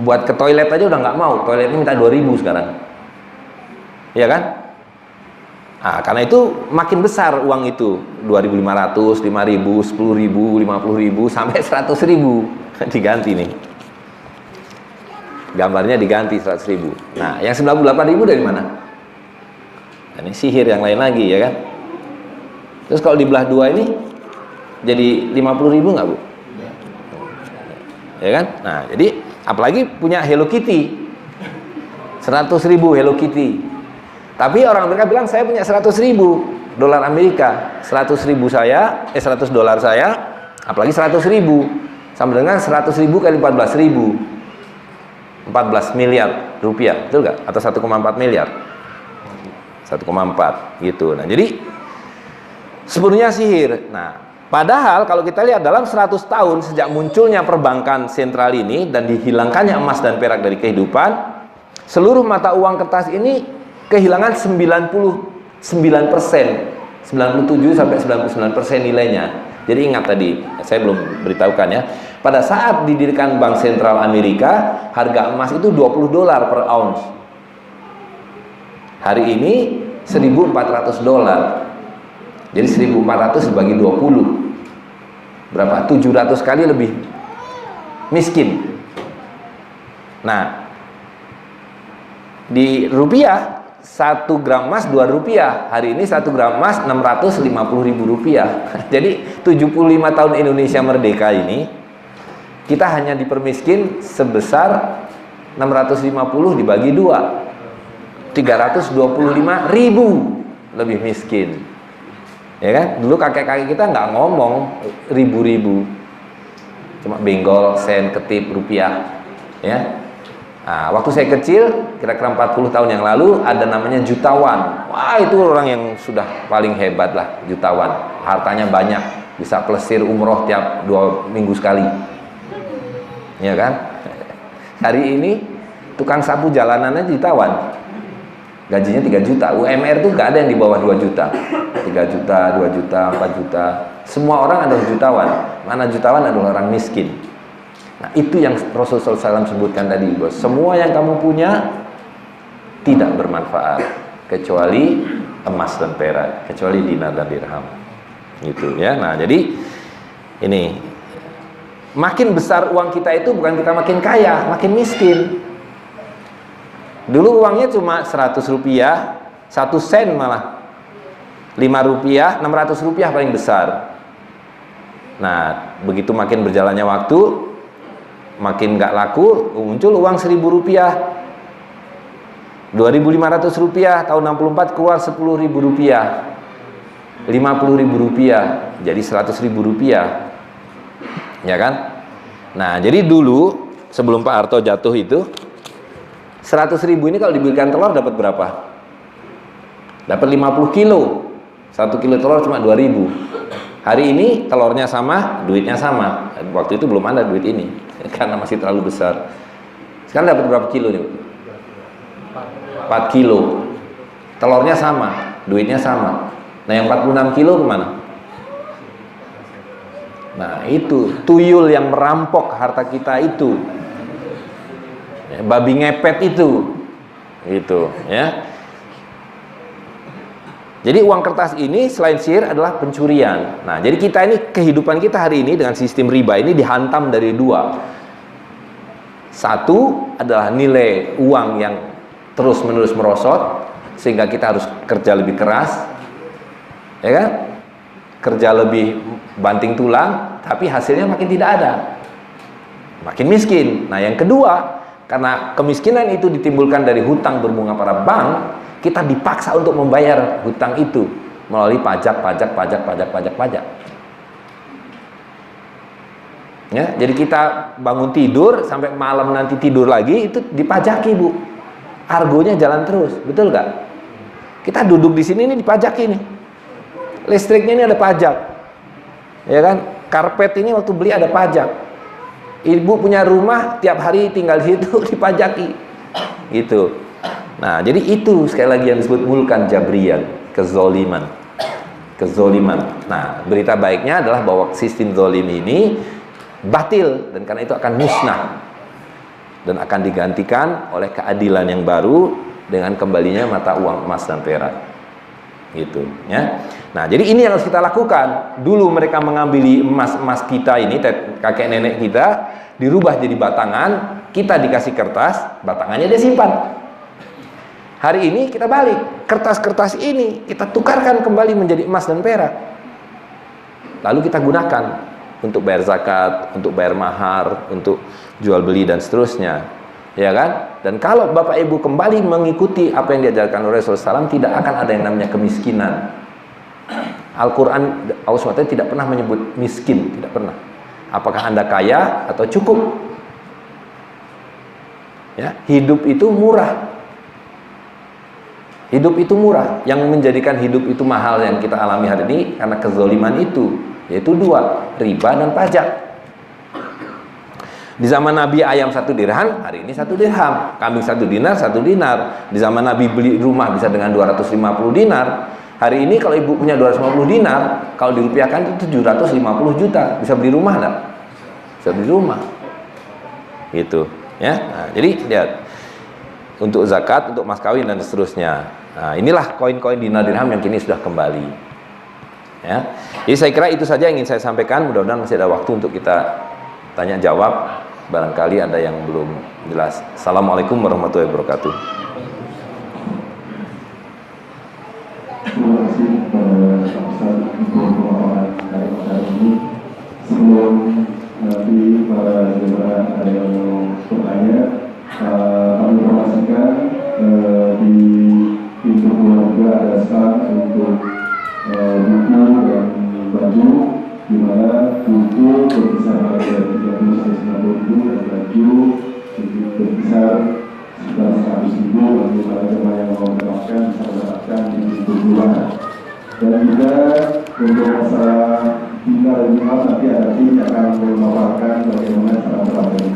Buat ke toilet aja udah nggak mau, toiletnya minta 2000 sekarang. Iya kan? Nah, karena itu makin besar uang itu, 2.500, 5.000, 10.000, 50.000 sampai 100.000 diganti nih. Gambarnya diganti 100.000. Nah, yang 98.000 dari mana? Nah, ini sihir yang lain lagi, ya kan? Terus kalau dibelah 2 ini jadi 50.000 nggak, Bu? Ya kan? Nah, jadi apalagi punya Hello Kitty, 100.000 Hello Kitty. Tapi orang mereka bilang saya punya 100.000 dolar Amerika, 100.000 saya, 100 dolar saya, apalagi 100.000 sama dengan 100.000 kali 14.000, 14 miliar rupiah, betul nggak? Atau 1,4 miliar, 1,4 gitu. Nah, jadi sepenuhnya sihir. Nah, padahal kalau kita lihat dalam 100 tahun sejak munculnya perbankan sentral ini dan dihilangkannya emas dan perak dari kehidupan, seluruh mata uang kertas ini kehilangan 99%, 97 sampai 99% nilainya. Jadi ingat tadi, saya belum beritahukan ya. Pada saat didirikan Bank Sentral Amerika, harga emas itu 20 dolar per ounce. Hari ini 1.400 dolar. Jadi 1.400 dibagi 20. Berapa? 700 kali lebih miskin. Nah, di rupiah 1 gram emas 2 rupiah. Hari ini 1 gram emas 650.000 rupiah. Jadi 75 tahun Indonesia merdeka ini, kita hanya dipermiskin sebesar 650 dibagi 2, 325.000 lebih miskin. Ya kan? Dulu kakek-kakek kita nggak ngomong ribu-ribu, cuma benggol, sen, ketip, rupiah. Ya. Nah, waktu saya kecil, kira-kira 40 tahun yang lalu, ada namanya jutawan. Wah, itu orang yang sudah paling hebat lah, jutawan. Hartanya banyak, bisa plesir umroh tiap 2 minggu sekali. Ya kan? Hari ini, tukang sapu jalanan aja jutawan. Gajinya 3 juta. UMR tuh gak ada yang di bawah 2 juta. 3 juta, 2 juta, 4 juta. Semua orang adalah jutawan. Mana jutawan adalah orang miskin. Nah, itu yang Rasulullah SAW sebutkan tadi, bos. Semua yang kamu punya tidak bermanfaat kecuali emas dan perak, kecuali dinar dan dirham. Gitu ya. Nah, jadi ini makin besar uang kita itu bukan kita makin kaya, makin miskin. Dulu uangnya cuma 100 rupiah, 1 sen malah. 5 rupiah, 600 rupiah paling besar. Nah, begitu makin berjalannya waktu, makin nggak laku, muncul uang 1.000 rupiah, 2.500 rupiah, tahun 64 keluar 10.000 rupiah, 50.000 rupiah, jadi 100.000 rupiah, ya kan? Nah, jadi dulu sebelum Pak Harto jatuh itu, 100.000 ini kalau dibelikan telur dapat berapa? Dapat 50 kilo, 1 kilo telur cuma 2.000. Hari ini telurnya sama, duitnya sama. Waktu itu belum ada duit ini, karena masih terlalu besar. Sekarang dapat berapa kilo nih? 4 kilo. Telurnya sama, duitnya sama. Nah, yang 46 kilo kemana? Nah, itu tuyul yang merampok harta kita itu, babi ngepet itu, gitu ya. Jadi uang kertas ini selain sihir adalah pencurian. Nah, jadi kita ini, kehidupan kita hari ini dengan sistem riba ini dihantam dari dua. Satu adalah nilai uang yang terus-menerus merosot, sehingga kita harus kerja lebih keras, ya kan? Kerja lebih banting tulang, tapi hasilnya makin tidak ada, makin miskin. Nah, yang kedua, karena kemiskinan itu ditimbulkan dari hutang berbunga para bank, kita dipaksa untuk membayar hutang itu melalui pajak. Ya, jadi kita bangun tidur sampai malam nanti tidur lagi itu dipajaki, Bu. Argonya jalan terus, betul nggak? Kita duduk di sini ini dipajaki nih. Listriknya ini ada pajak, ya kan? Karpet ini waktu beli ada pajak. Ibu punya rumah tiap hari tinggal di situ dipajaki, gitu. Nah, jadi itu sekali lagi yang disebut mulkan jabrian, kezoliman. Nah, berita baiknya adalah bahwa sistem zolim ini batil, dan karena itu akan musnah dan akan digantikan oleh keadilan yang baru dengan kembalinya mata uang emas dan perak, gitu ya. Nah, jadi ini yang harus kita lakukan. Dulu mereka mengambil emas kita ini, kakek nenek kita, dirubah jadi batangan, kita dikasih kertas, batangannya dia simpan. Hari ini kita balik, kertas-kertas ini kita tukarkan kembali menjadi emas dan perak, lalu kita gunakan untuk bayar zakat, untuk bayar mahar, untuk jual beli dan seterusnya, ya kan? Dan kalau Bapak Ibu kembali mengikuti apa yang diajarkan oleh Rasulullah SAW, tidak akan ada yang namanya kemiskinan. Al-Quran, Allah SWT tidak pernah menyebut miskin, tidak pernah. Apakah Anda kaya atau cukup? Ya, hidup itu murah. Hidup itu murah. Yang menjadikan hidup itu mahal yang kita alami hari ini karena kezoliman itu, yaitu dua, riba dan pajak. Di zaman Nabi ayam 1 dirham, hari ini 1 dirham. Kambing 1 dinar, 1 dinar. Di zaman Nabi beli rumah bisa dengan 250 dinar. Hari ini kalau ibu punya 250 dinar, kalau dirupiahkan itu 750 juta. Bisa beli rumah enggak? Bisa beli rumah. Gitu, ya. Nah, jadi lihat. Untuk zakat, untuk mas kawin dan seterusnya. Nah, inilah koin-koin dinar dirham yang kini sudah kembali. Ya. Jadi saya kira itu saja yang ingin saya sampaikan. Mudah-mudahan masih ada waktu untuk kita tanya jawab. Barangkali ada yang belum jelas. Assalamualaikum warahmatullahi wabarakatuh. Terima kasih Ustaz untuk hari ini. Sebelum nanti para jemaah ada yang mau bertanya, kami informasikan di pintu keluarga ada stand untuk buku dan baju, di mana buku berkisar harga 30-90 ribu dan baju berkisar sekitar 100 ribu. Bagi para jemaah yang mau mendapatkan bisa mendapatkan di pintu keluarga. Dan juga untuk masalah dinar dan dirham, nanti ada tim yang akan memaparkan bagaimana cara melakukan.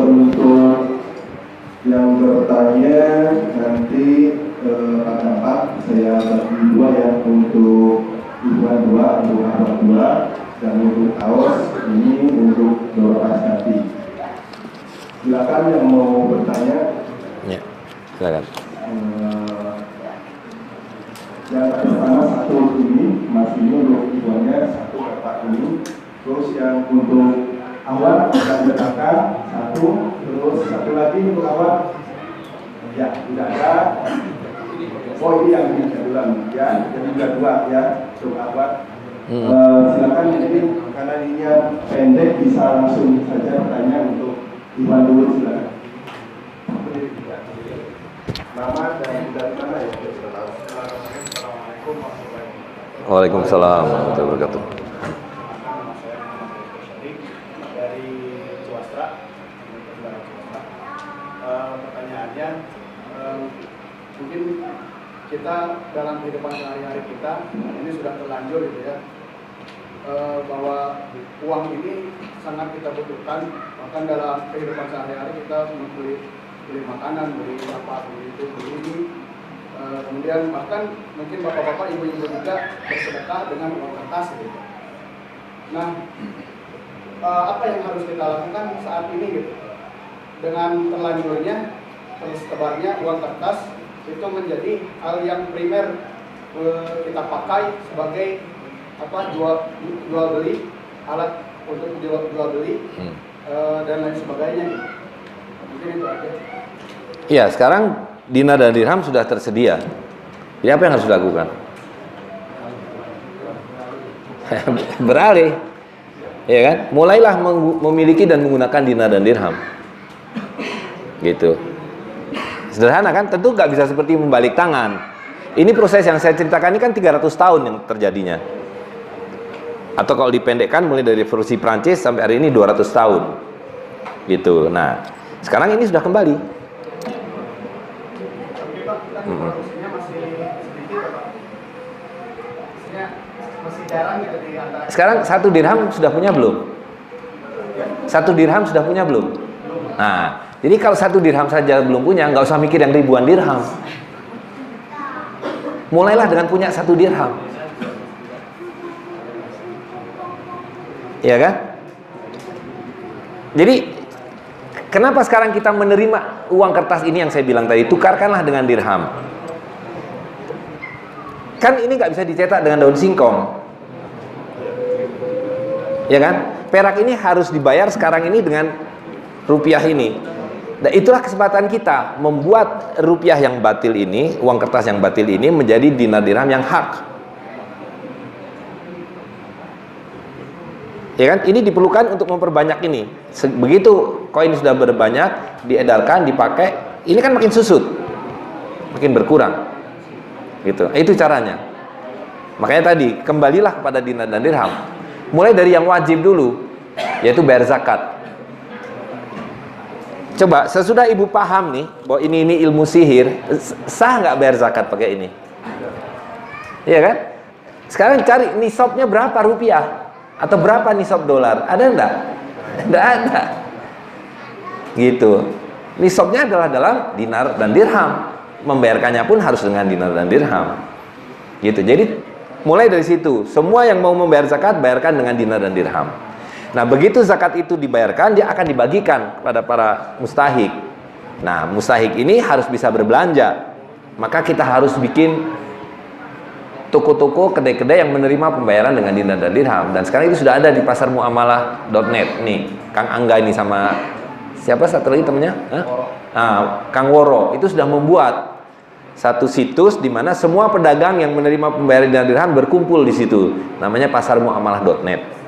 Untuk bertanya nanti Pak saya bagi dua ya, untuk ibuan dua, untuk abang dua, dan untuk kaos ini untuk Dora Asnati. Silakan yang mau bertanya. Ya, silakan. Yang pertama satu ini, Mas ini untuk ibuannya satu kotak ini, terus yang untuk awal akan berangkat satu, terus satu lagi untuk awal. Ya, tidak ada. Oh ini yang duluan ya, jadi juga dua ya untuk awal. Silakan jadi karena ininya pendek bisa langsung saja bertanya untuk Iwan dulu silakan. Nama dan dari mana ya? Waalaikumsalam warahmatullahi wabarakatuh. Dari Cuastra. Pertanyaannya, mungkin kita dalam kehidupan sehari-hari kita ini sudah terlanjur gitu ya, bahwa uang ini sangat kita butuhkan. Bahkan dalam kehidupan sehari-hari kita beli makanan, beli apa, beli itu, beli ini. Kemudian bahkan mungkin bapak-bapak, ibu-ibu juga bersedekah dengan uang kertas gitu. Nah, apa yang harus kita lakukan saat ini gitu? Dengan terlanjurnya, terus tebarnya uang kertas itu menjadi hal yang primer kita pakai sebagai apa, jual beli, alat untuk jual beli dan lain sebagainya gitu. Mungkin itu aja. Iya, sekarang dinar dan dirham sudah tersedia. Jadi apa yang harus dilakukan? Beralih, ya kan? Mulailah memiliki dan menggunakan dinar dan dirham. Gitu. Sederhana kan? Tentu nggak bisa seperti membalik tangan. Ini proses yang saya ceritakan ini kan 300 tahun yang terjadinya. Atau kalau dipendekkan mulai dari revolusi Prancis sampai hari ini 200 tahun. Gitu. Nah, sekarang ini sudah kembali. Produksinya masih sedikit Pak. Maksudnya masih jarang gitu di antara. Sekarang 1 dirham sudah punya belum? 1 dirham sudah punya belum? Nah, jadi kalau 1 dirham saja belum punya, nggak usah mikir yang ribuan dirham. Mulailah dengan punya 1 dirham. Iya kan? Jadi kenapa sekarang kita menerima uang kertas ini yang saya bilang tadi, tukarkanlah dengan dirham. Kan ini nggak bisa dicetak dengan daun singkong, ya kan? Perak ini harus dibayar sekarang ini dengan rupiah ini. Nah, itulah kesempatan kita membuat rupiah yang batil ini, uang kertas yang batil ini menjadi dinar dirham yang hak. Ya kan? Ini diperlukan untuk memperbanyak ini. Begitu koin sudah berbanyak, diedarkan, dipakai, ini kan makin susut, makin berkurang. Gitu. Itu caranya. Makanya tadi kembalilah kepada dinar dan dirham. Mulai dari yang wajib dulu, yaitu bayar zakat. Coba sesudah ibu paham nih bahwa ini ilmu sihir, sah nggak bayar zakat pakai ini? Iya kan? Sekarang cari nisabnya berapa rupiah atau berapa nisab dolar? Ada enggak? Enggak ada. Gitu. Nisabnya adalah dalam dinar dan dirham. Membayarkannya pun harus dengan dinar dan dirham. Gitu. Jadi mulai dari situ, semua yang mau membayar zakat bayarkan dengan dinar dan dirham. Nah, begitu zakat itu dibayarkan, dia akan dibagikan kepada para mustahik. Nah, mustahik ini harus bisa berbelanja. Maka kita harus bikin toko-toko, kedai-kedai yang menerima pembayaran dengan dinar dan dirham. Dan sekarang itu sudah ada di pasarmuamalah.net nih. Kang Angga ini sama siapa satu lagi temennya? Kang Woro itu sudah membuat satu situs di mana semua pedagang yang menerima pembayaran dinar dirham berkumpul di situ. Namanya pasarmuamalah.net.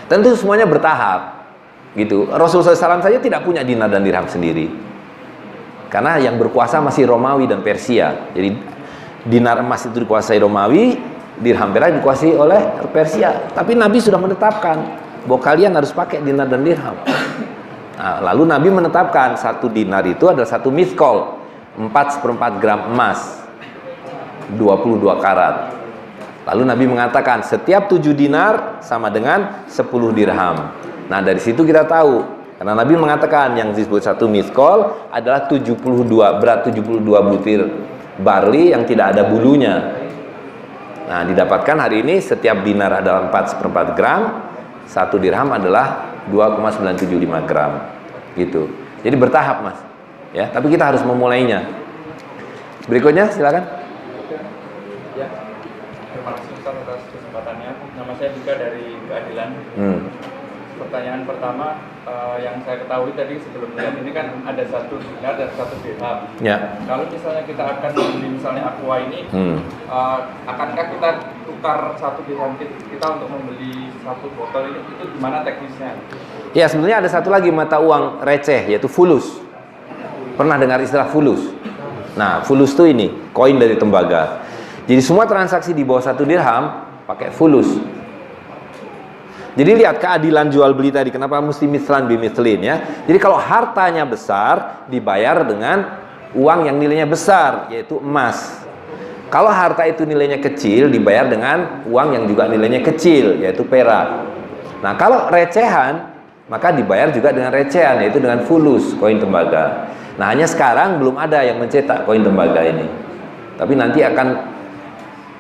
Tentu semuanya bertahap. Gitu. Rasulullah SAW saja tidak punya dinar dan dirham sendiri. Karena yang berkuasa masih Romawi dan Persia. Jadi dinar emas itu dikuasai Romawi, dirham perak dikuasai oleh Persia. Tapi Nabi sudah menetapkan bahwa kalian harus pakai dinar dan dirham. Nah, lalu Nabi menetapkan 1 dinar itu adalah 1 mithqal, 4/4 gram emas, 22 karat. Lalu Nabi mengatakan setiap 7 dinar sama dengan 10 dirham. Nah, dari situ kita tahu Karena Nabi mengatakan yang disebut satu miskol adalah 72, berat 72 butir barli yang tidak ada bulunya. Nah, didapatkan hari ini setiap dinar adalah 4/4 gram, 1 dirham adalah 2,975 gram. Gitu. Jadi bertahap, Mas. Ya, tapi kita harus memulainya. Berikutnya silakan. Ya. Terima kasih Ustaz atas kesempatannya. Nama saya Dika dari Keadilan. Pertanyaan pertama yang saya ketahui tadi sebelum lihat ini kan ada 1 dinar dan 1 dirham. Ya. Kalau misalnya kita akan membeli misalnya aqua ini, akankah kita tukar 1 dirham kita untuk membeli 1 botol ini? Itu gimana teknisnya? Ya, sebenarnya ada satu lagi mata uang receh, yaitu fulus. Pernah dengar istilah fulus? Nah, fulus itu ini, koin dari tembaga. Jadi semua transaksi di bawah 1 dirham pakai fulus. Jadi lihat keadilan jual beli tadi, kenapa mesti mislan bimislin ya. Jadi kalau hartanya besar dibayar dengan uang yang nilainya besar, yaitu emas. Kalau harta itu nilainya kecil dibayar dengan uang yang juga nilainya kecil, yaitu perak. Nah, kalau recehan maka dibayar juga dengan recehan, yaitu dengan fulus, koin tembaga. Nah, hanya sekarang belum ada yang mencetak koin tembaga ini. Tapi nanti akan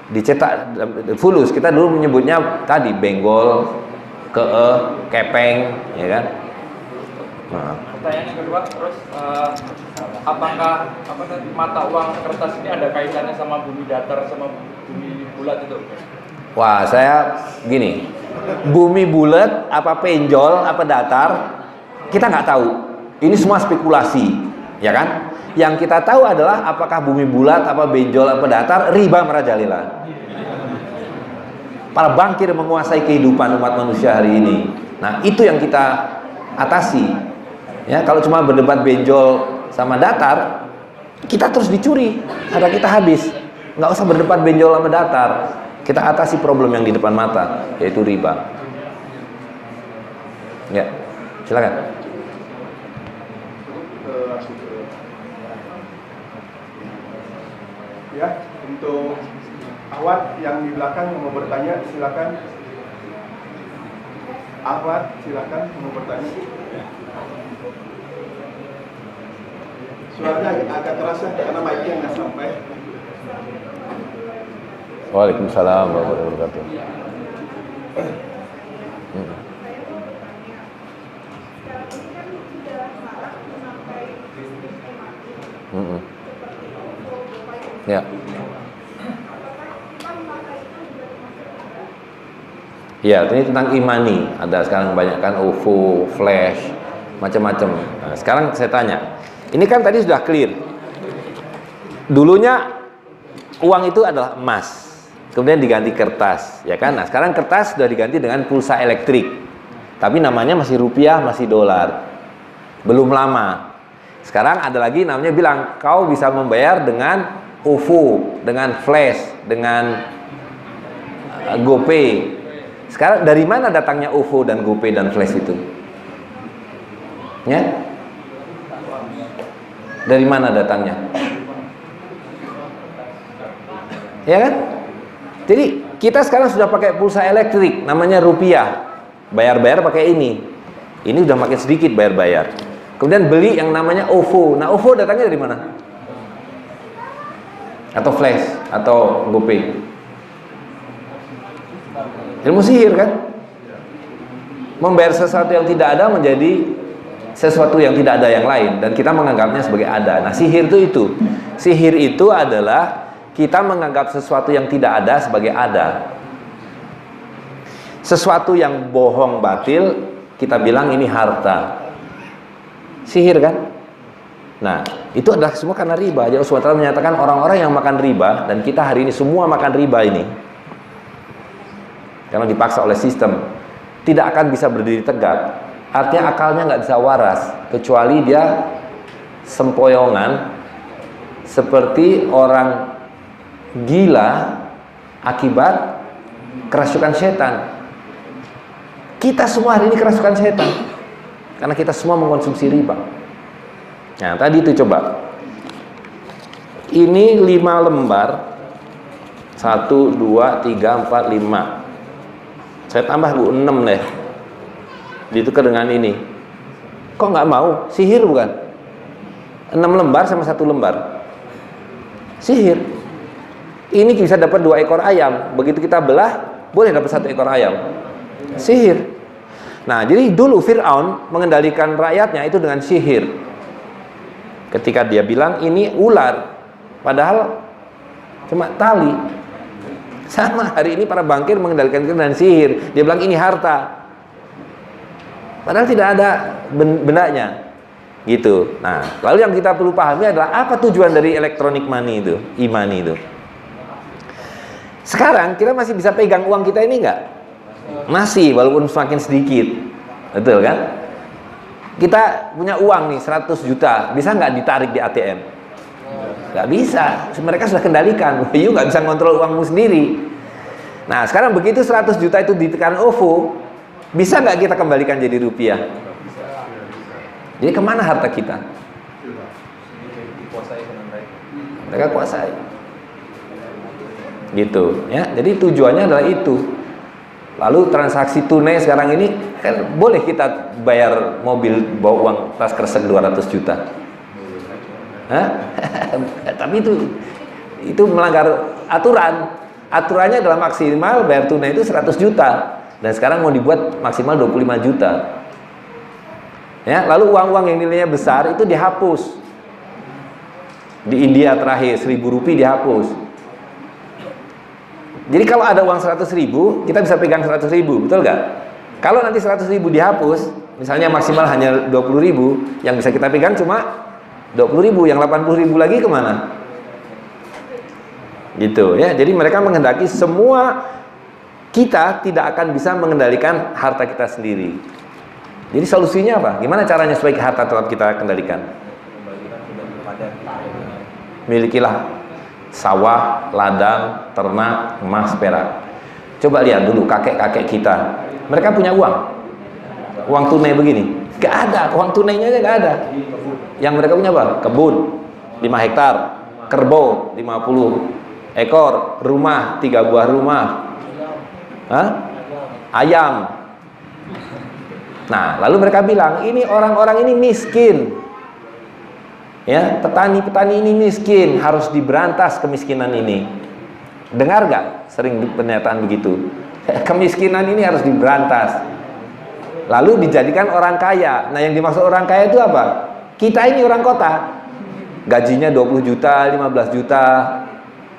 dicetak fulus. Kita dulu menyebutnya tadi benggol, kepeng, ya kan? Nah. Pertanyaan yang kedua, terus apakah mata uang kertas ini ada kaitannya sama bumi datar sama bumi bulat itu? Wah, saya gini, bumi bulat apa penjol apa datar kita nggak tahu. Ini semua spekulasi, ya kan? Yang kita tahu adalah apakah bumi bulat apa benjol apa datar, riba merajalela. Para bankir menguasai kehidupan umat manusia hari ini. Nah, itu yang kita atasi. Ya, kalau cuma berdebat benjol sama datar, kita terus dicuri, harta kita habis. Nggak usah berdebat benjol sama datar. Kita atasi problem yang di depan mata, yaitu riba. Ya, silakan. Ya, untuk Ahwat yang di belakang mau bertanya, silakan. Ahwat, silakan mau bertanya. Suaranya agak terasa karena mic-nya nggak sampai. Waalaikumsalam warahmatullahi wabarakatuh. Ya. Ya, ini tentang imani. Ada sekarang banyak kan OVO, flash, macam-macam. Nah, sekarang saya tanya, ini kan tadi sudah clear. Dulunya uang itu adalah emas, kemudian diganti kertas, ya kan? Nah, sekarang kertas sudah diganti dengan pulsa elektrik, tapi namanya masih rupiah, masih dolar. Belum lama. Sekarang ada lagi namanya bilang kau bisa membayar dengan OVO, dengan flash, dengan GoPay. Sekarang dari mana datangnya OVO dan GoPay dan flash itu? Ya? Dari mana datangnya? Ya kan? Jadi kita sekarang sudah pakai pulsa elektrik, namanya rupiah. Bayar-bayar pakai ini. Ini udah makin sedikit bayar-bayar. Kemudian beli yang namanya OVO. Nah, OVO datangnya dari mana? Atau flash atau GoPay? Ilmu sihir kan? Membayar sesuatu yang tidak ada menjadi sesuatu yang tidak ada yang lain, dan kita menganggapnya sebagai ada. Nah, sihir itu. Sihir itu adalah kita menganggap sesuatu yang tidak ada sebagai ada. Sesuatu yang bohong batil kita bilang ini harta. Sihir kan? Nah, itu adalah semua karena riba. Jadi Allah SWT menyatakan orang-orang yang makan riba, dan kita hari ini semua makan riba ini, karena dipaksa oleh sistem, tidak akan bisa berdiri tegak. Artinya akalnya nggak bisa waras, kecuali dia sempoyongan seperti orang gila akibat kerasukan setan. Kita semua hari ini kerasukan setan karena kita semua mengkonsumsi riba. Nah, tadi itu coba. Ini 5 lembar. 1, 2, 3, 4, 5. Saya tambah 6 deh. Ditukar dengan ini. Kok nggak mau? Sihir bukan? 6 lembar sama 1 lembar. Sihir. Ini bisa dapat 2 ekor ayam. Begitu kita belah, boleh dapat 1 ekor ayam. Sihir. Nah, jadi dulu Fir'aun mengendalikan rakyatnya itu dengan sihir. Ketika dia bilang ini ular, padahal cuma tali. Sama hari ini para bankir mengendalikan dengan sihir. Dia bilang ini harta, padahal tidak ada bendanya, gitu. Nah, lalu yang kita perlu pahami adalah apa tujuan dari electronic money itu, e-money itu. Sekarang kita masih bisa pegang uang kita ini enggak? Masih, walaupun semakin sedikit, betul kan? Kita punya uang nih 100 juta, bisa nggak ditarik di ATM? Nggak bisa, mereka sudah kendalikan. You nggak bisa ngontrol uangmu sendiri. Nah, sekarang begitu 100 juta itu ditekan OVO, bisa nggak kita kembalikan jadi rupiah? Jadi kemana harta kita? Mereka kuasai. Gitu ya. Jadi tujuannya adalah itu. Lalu transaksi tunai sekarang ini kan boleh kita bayar mobil bawa uang tas kresek 200 juta. Hah? Tapi itu melanggar aturan. Aturannya adalah maksimal bayar tunai itu 100 juta. Dan sekarang mau dibuat maksimal 25 juta. Ya, lalu uang-uang yang nilainya besar itu dihapus. Di India terakhir 1.000 rupiah dihapus. Jadi kalau ada uang 100.000, kita bisa pegang 100.000, betul nggak? Kalau nanti 100.000 dihapus, misalnya maksimal hanya 20.000, yang bisa kita pegang cuma 20.000, yang 80.000 lagi kemana? Gitu ya. Jadi mereka menghendaki semua kita tidak akan bisa mengendalikan harta kita sendiri. Jadi solusinya apa? Gimana caranya supaya harta tetap kita kendalikan? Milikilah sawah, ladang, ternak, emas, perak. Coba lihat dulu kakek-kakek kita. Mereka punya uang tunai begini. Gak ada, uang tunainya aja gak ada. Yang mereka punya apa? Kebun 5 hektar, kerbau 50 ekor, rumah 3 buah rumah. Hah? Ayam. Nah, lalu mereka bilang, ini orang-orang ini miskin. Ya, petani-petani ini miskin, harus diberantas kemiskinan ini. Dengar gak sering pernyataan begitu? Kemiskinan ini harus diberantas. Lalu dijadikan orang kaya. Nah, yang dimaksud orang kaya itu apa? Kita ini orang kota. Gajinya 20 juta, 15 juta.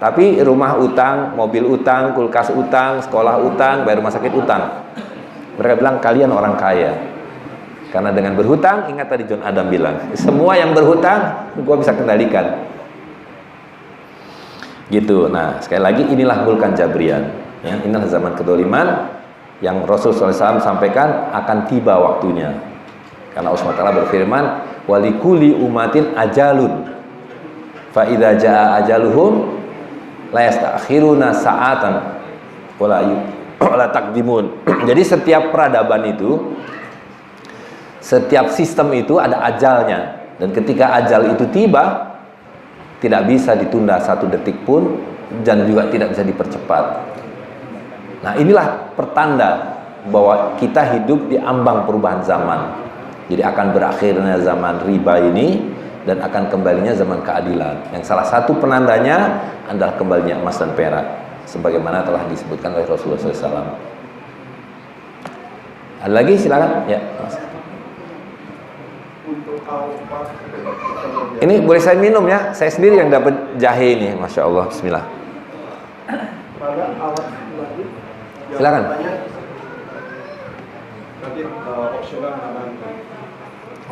Tapi rumah utang, mobil utang, kulkas utang, sekolah utang, bayar rumah sakit utang. Mereka bilang kalian orang kaya. Karena dengan berhutang, ingat tadi John Adam bilang, semua yang berhutang, gua bisa kendalikan. Gitu. Nah, sekali lagi inilah mulkan Jabrian. Ya, inilah zaman kedoliman yang Rasulullah SAW sampaikan akan tiba waktunya. Karena Allah SWT berfirman, walikuli umatin ajalun, fa idza jaa ajaluhum la yastakhiruna sa'atan wala taqdimun. Jadi setiap peradaban itu, setiap sistem itu ada ajalnya, dan ketika ajal itu tiba tidak bisa ditunda 1 detik pun, dan juga tidak bisa dipercepat. Nah, inilah pertanda bahwa kita hidup di ambang perubahan zaman. Jadi akan berakhirnya zaman riba ini dan akan kembalinya zaman keadilan. Yang salah satu penandanya adalah kembalinya emas dan perak, sebagaimana telah disebutkan oleh Rasulullah SAW. Ada lagi, silakan. Ya, Mas. Ini boleh saya minum ya? Saya sendiri yang dapat jahe ini, masya Allah. Bismillah. Silakan.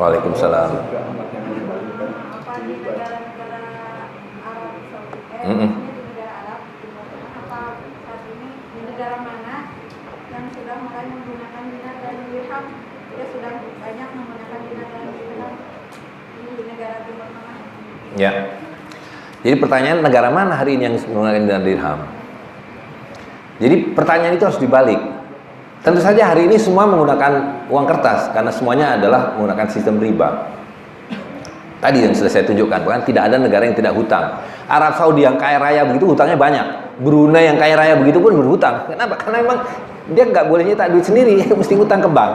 Waalaikumsalam. Negara mana yang sudah mulai menggunakan dinar dan dirham? Dia sudah banyak menggunakan dinar dan dirham di negara Timur Tengah. Ya. Jadi pertanyaan, negara mana hari ini yang menggunakan dinar dirham? Jadi pertanyaan itu harus dibalik. Tentu saja hari ini semua menggunakan uang kertas karena semuanya adalah menggunakan sistem riba. Tadi yang sudah saya tunjukkan, bahkan tidak ada negara yang tidak hutang. Arab Saudi yang kaya raya begitu hutangnya banyak. Brunei yang kaya raya begitu pun berhutang. Kenapa? Karena memang dia nggak boleh nyetak duit sendiri, mesti hutang ke bank.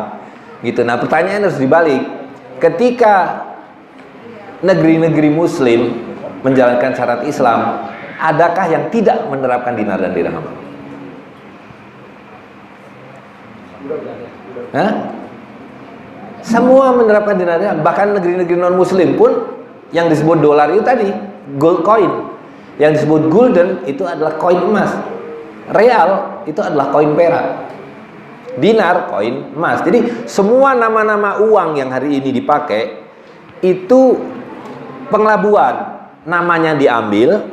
Gitu. Nah, pertanyaan harus dibalik. Ketika negeri-negeri muslim menjalankan syarat Islam, adakah yang tidak menerapkan dinar dan dirham? Hah? Semua menerapkan dinar dan dirham. Bahkan negeri-negeri non muslim pun yang disebut dolar itu tadi gold coin, yang disebut gulden itu adalah koin emas, real itu adalah koin perak, dinar koin emas. Jadi semua nama-nama uang yang hari ini dipakai itu pengelabuan, namanya diambil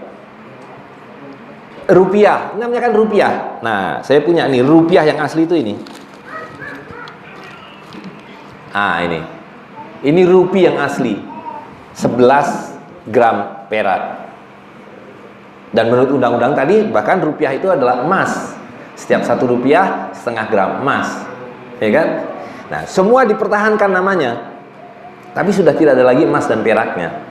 rupiah, namanya kan rupiah. Nah, saya punya nih rupiah yang asli itu ini. Ah, ini rupiah yang asli 11 gram perak. Dan menurut undang-undang tadi bahkan rupiah itu adalah emas. Setiap 1 rupiah setengah gram emas, ya kan? Nah, semua dipertahankan namanya, tapi sudah tidak ada lagi emas dan peraknya.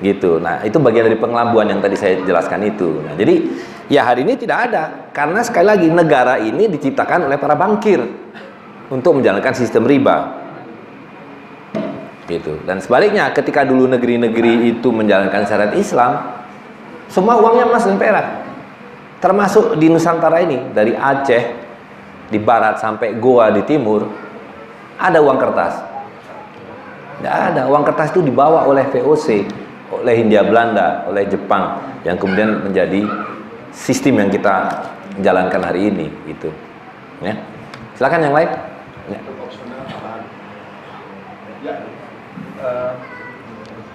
Gitu. Nah, itu bagian dari pengelabuan yang tadi saya jelaskan itu. Nah, jadi ya hari ini tidak ada, karena sekali lagi negara ini diciptakan oleh para bankir untuk menjalankan sistem riba. Gitu. Dan sebaliknya, ketika dulu negeri-negeri itu menjalankan syariat Islam, semua uangnya emas dan perak. Termasuk di Nusantara ini, dari Aceh di barat sampai Goa di timur, ada uang kertas. Tidak ada, uang kertas itu dibawa oleh VOC, oleh Hindia Belanda, oleh Jepang, yang kemudian menjadi sistem yang kita jalankan hari ini. Gitu. Ya. Silakan yang lain. Ya.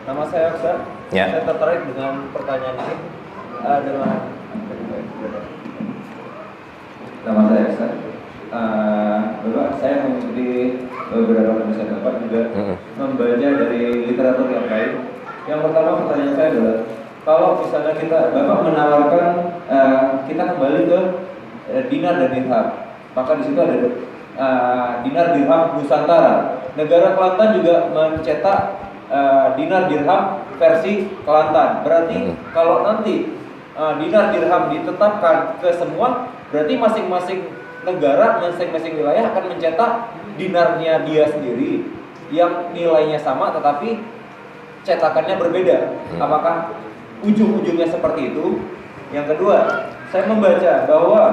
Nama saya Aksa. Ya. Saya tertarik dengan pertanyaan ini. Nama saya Aksa. Bapak, saya mengikuti beberapa penjelasan Bapak juga membaca dari literatur yang lain. Yang pertama pertanyaan saya adalah, kalau misalnya Bapak menawarkan kita kembali ke dinar dan dirham, maka di situ ada dinar dirham Nusantara. Negara Kelantan juga mencetak dinar dirham versi Kelantan. Berarti kalau nanti dinar dirham ditetapkan ke semua, berarti masing-masing negara, masing-masing wilayah akan mencetak dinarnya dia sendiri yang nilainya sama tetapi cetakannya berbeda. Apakah ujung-ujungnya seperti itu? Yang kedua, saya membaca bahwa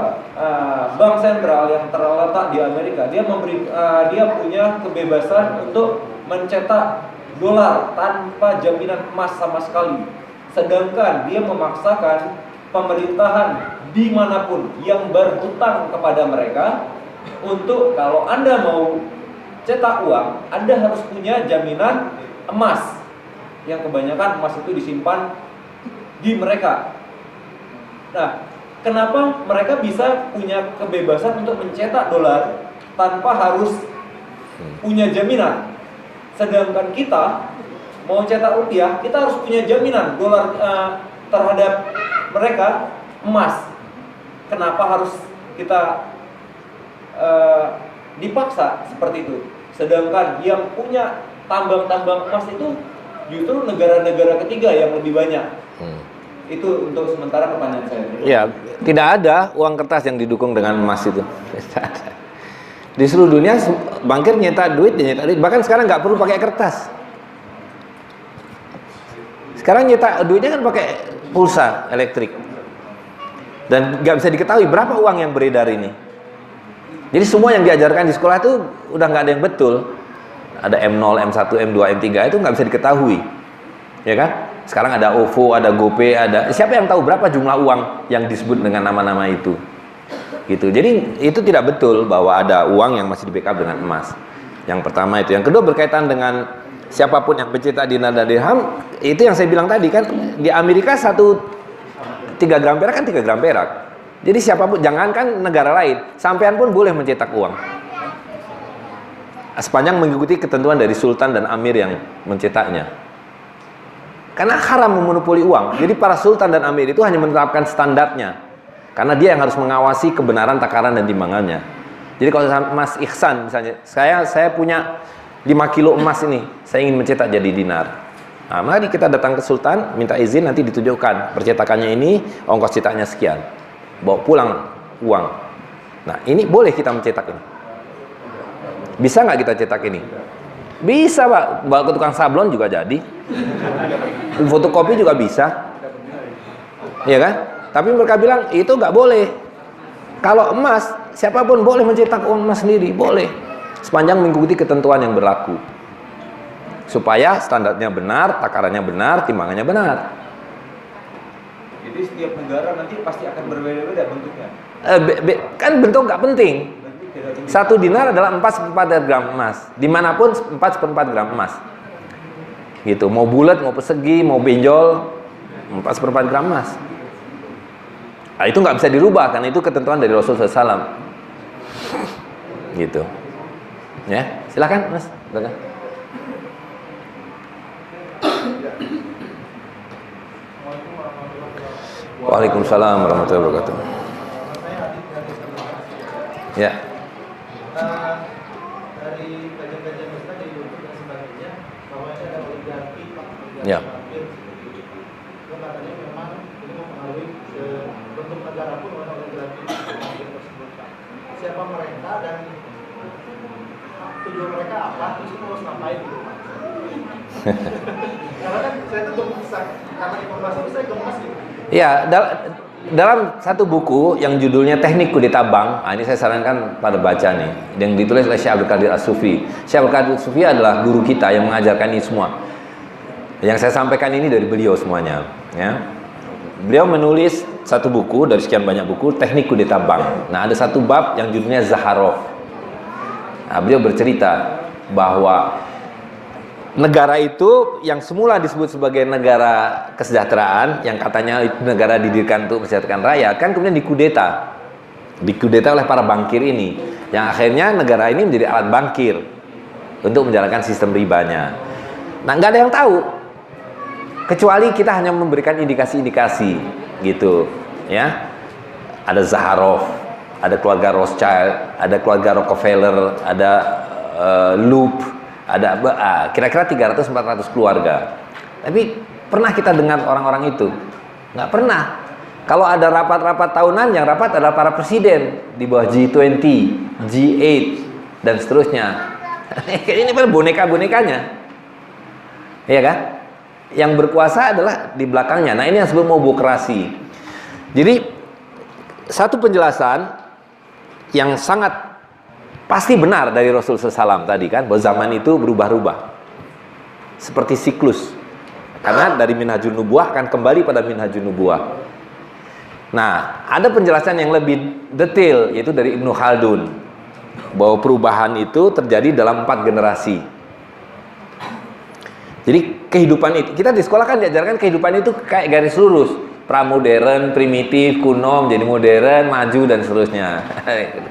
bank sentral yang terletak di Amerika, dia punya kebebasan untuk mencetak dolar tanpa jaminan emas sama sekali. Sedangkan dia memaksakan pemerintahan dimanapun yang berhutang kepada mereka untuk kalau Anda mau cetak uang, Anda harus punya jaminan emas, yang kebanyakan emas itu disimpan di mereka. Nah, kenapa mereka bisa punya kebebasan untuk mencetak dolar tanpa harus punya jaminan? Sedangkan kita mau cetak rupiah, kita harus punya jaminan dolar terhadap mereka emas. Kenapa harus kita dipaksa seperti itu? Sedangkan yang punya tambang-tambang emas itu justru negara-negara ketiga yang lebih banyak. Itu untuk sementara pertanyaan saya. Ya, tidak ada uang kertas yang didukung dengan emas itu. Di seluruh dunia bankir nyetak duit, bahkan sekarang nggak perlu pakai kertas. Sekarang nyetak duitnya kan pakai pulsa elektrik. Dan nggak bisa diketahui berapa uang yang beredar ini. Jadi semua yang diajarkan di sekolah itu udah nggak ada yang betul. Ada M0, M1, M2, M3 itu nggak bisa diketahui, ya kan? Sekarang ada OVO, ada GoPay, ada siapa yang tahu berapa jumlah uang yang disebut dengan nama-nama itu, gitu. Jadi itu tidak betul bahwa ada uang yang masih di backup dengan emas. Yang pertama itu. Yang kedua berkaitan dengan siapapun yang pencetak dinar dan dirham, itu yang saya bilang tadi kan di Amerika 3 gram perak kan 3 gram perak. Jadi siapapun, jangankan negara lain, sampean pun boleh mencetak uang. Sepanjang mengikuti ketentuan dari sultan dan amir yang mencetaknya. Karena haram memonopoli uang. Jadi para sultan dan amir itu hanya menerapkan standarnya. Karena dia yang harus mengawasi kebenaran takaran dan timbangannya. Jadi kalau Mas Ihsan misalnya, saya punya 5 kilo emas ini, saya ingin mencetak jadi dinar. Nah, mari kita datang ke sultan, minta izin, nanti ditunjukkan percetakannya ini, ongkos cetaknya sekian. Bawa pulang uang. Nah, ini boleh kita mencetak ini. Bisa nggak kita cetak ini? Bisa Pak, bawa ke tukang sablon juga jadi. Fotokopi juga bisa. Iya kan? Tapi mereka bilang itu nggak boleh. Kalau emas, siapapun boleh mencetak uang emas sendiri, boleh. Sepanjang mengikuti ketentuan yang berlaku. Supaya standarnya benar, takarannya benar, timbangannya benar. Jadi setiap negara nanti pasti akan berbeda-beda bentuknya. Kan bentuk nggak penting. Satu dinar adalah 4/4 gram emas. Dimanapun 4/4 gram emas. Gitu. Mau bulat, mau persegi, mau benjol, 4/4 gram emas. Nah, itu nggak bisa dirubah karena itu ketentuan dari Rasulullah SAW. Gitu. Ya, silakan Mas. Silakan. Waalaikumsalam warahmatullahi wabarakatuh. Ya. Dari kajian-kajian Ustaz di YouTube dan sebagainya bahwa ini ada oligarki, Ya. itu katanya memang ini mempengaruhi bentuk negara pun oleh oligarki tersebut. Siapa mereka dan tujuan mereka apa? Terus itu harus ngapain gitu Pak? Karena kan saya itu gemes, karena informasi itu saya gemes gitu. Ya, dalam satu buku yang judulnya Teknik Kudeta Bank, ini saya sarankan pada baca nih, yang ditulis oleh Syekh Abdul Qadir As-Sufi. Syekh Abdul Qadir As-Sufi adalah guru kita yang mengajarkan ini semua. Yang saya sampaikan ini dari beliau semuanya. Ya. Beliau menulis satu buku dari sekian banyak buku, Teknik Kudeta Bank. Nah, ada satu bab yang judulnya Zaharov. Nah, beliau bercerita bahwa negara itu yang semula disebut sebagai negara kesejahteraan, yang katanya itu negara didirikan untuk mensejahterakan rakyat, kan kemudian dikudeta oleh para bankir ini, yang akhirnya negara ini menjadi alat bankir untuk menjalankan sistem ribanya. Nah, nggak ada yang tahu, kecuali kita hanya memberikan indikasi-indikasi, gitu, ya. Ada Zaharov, ada keluarga Rothschild, ada keluarga Rockefeller, ada Loop. Ada kira-kira 300-400 keluarga. Tapi pernah kita dengar orang-orang itu? Nggak pernah. Kalau ada rapat-rapat tahunan, yang rapat adalah para presiden di bawah G20, G8, dan seterusnya. Ini kan boneka-bonekanya, iya kan? Yang berkuasa adalah di belakangnya. Nah, ini yang disebut mobokrasi. Jadi satu penjelasan yang sangat pasti benar dari Rasulullah SAW tadi kan, bahwa zaman itu berubah-ubah seperti siklus, karena dari Minhajun Nubuwah akan kembali pada Minhajun Nubuwah. Nah, ada penjelasan yang lebih detail, yaitu dari Ibnu Khaldun, bahwa perubahan itu terjadi dalam 4 generasi. Jadi kehidupan itu, kita di sekolah kan diajarkan kehidupan itu kayak garis lurus, pramodern, primitif, kuno, menjadi modern, maju, dan seterusnya.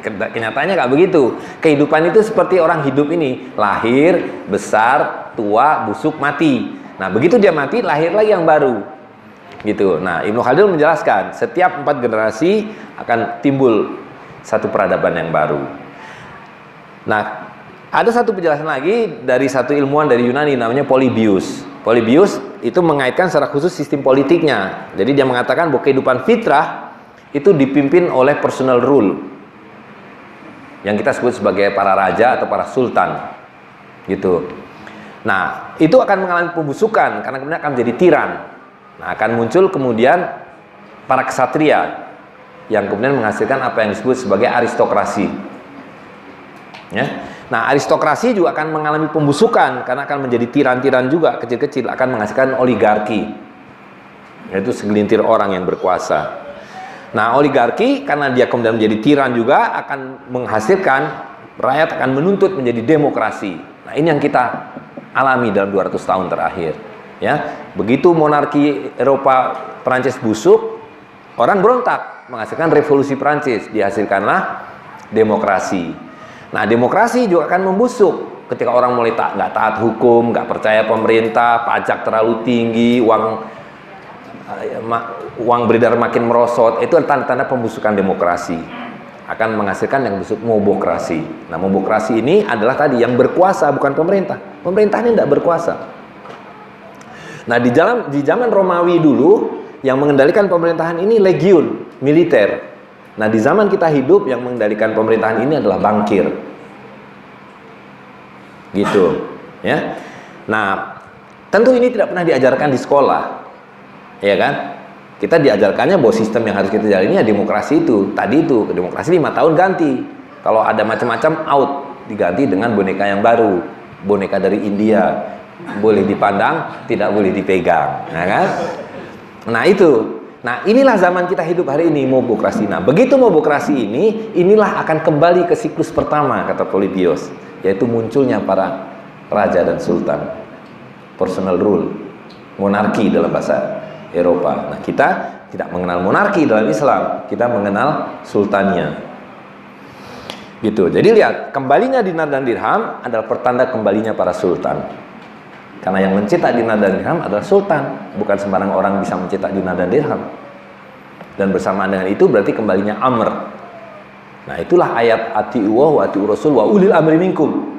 Kenyataannya nggak begitu. Kehidupan itu seperti orang hidup ini, lahir, besar, tua, busuk, mati. Nah, begitu dia mati, lahir lagi yang baru, gitu. Nah, Ibnu Khaldun menjelaskan setiap 4 generasi akan timbul satu peradaban yang baru. Nah, ada satu penjelasan lagi dari satu ilmuwan dari Yunani namanya Polybius. Polybius itu mengaitkan secara khusus sistem politiknya. Jadi dia mengatakan bahwa kehidupan fitrah itu dipimpin oleh personal rule, yang kita sebut sebagai para raja atau para sultan, gitu. Nah, itu akan mengalami pembusukan karena kemudian akan menjadi tiran. Nah, akan muncul kemudian para ksatria yang kemudian menghasilkan apa yang disebut sebagai aristokrasi. Ya. Nah, aristokrasi juga akan mengalami pembusukan karena akan menjadi tiran-tiran juga, kecil-kecil, akan menghasilkan oligarki, yaitu segelintir orang yang berkuasa. Nah, oligarki karena dia kemudian menjadi tiran juga akan menghasilkan rakyat akan menuntut menjadi demokrasi. Nah, ini yang kita alami dalam 200 tahun terakhir. Ya, begitu monarki Eropa Prancis busuk, orang berontak, menghasilkan revolusi Prancis, dihasilkanlah demokrasi. Nah, demokrasi juga akan membusuk ketika orang mulai nggak taat hukum, nggak percaya pemerintah, pajak terlalu tinggi, uang beredar makin merosot. Itu tanda-tanda pembusukan demokrasi. Akan menghasilkan yang disebut mobokrasi. Nah, mobokrasi ini adalah tadi yang berkuasa, bukan pemerintah. Pemerintah ini tidak berkuasa. Nah, di zaman Romawi dulu yang mengendalikan pemerintahan ini legiun, militer. Nah, di zaman kita hidup yang mengendalikan pemerintahan ini adalah bankir, gitu. Ya. Nah, tentu ini tidak pernah diajarkan di sekolah. Ya kan? Kita diajarkannya bahwa sistem yang harus kita jalani ya demokrasi itu. Tadi itu, demokrasi 5 tahun ganti. Kalau ada macam-macam out, diganti dengan boneka yang baru. Boneka dari India. Boleh dipandang, tidak boleh dipegang. Nah kan? Nah itu. Nah inilah zaman kita hidup hari ini, mobokrasi. Nah begitu mobokrasi ini, inilah akan kembali ke siklus pertama, kata Polybios, yaitu munculnya para raja dan sultan, personal rule, monarki dalam bahasa Eropa. Nah kita tidak mengenal monarki dalam Islam, kita mengenal sultannya. Gitu. Jadi lihat, kembalinya dinar dan dirham adalah pertanda kembalinya para sultan. Karena yang mencetak dinar dan dirham adalah sultan, bukan sembarang orang bisa mencetak dinar dan dirham. Dan bersamaan dengan itu berarti kembalinya Amr. Nah itulah ayat ati'uwah wa ati'ur rasul wa ulil amri minkum.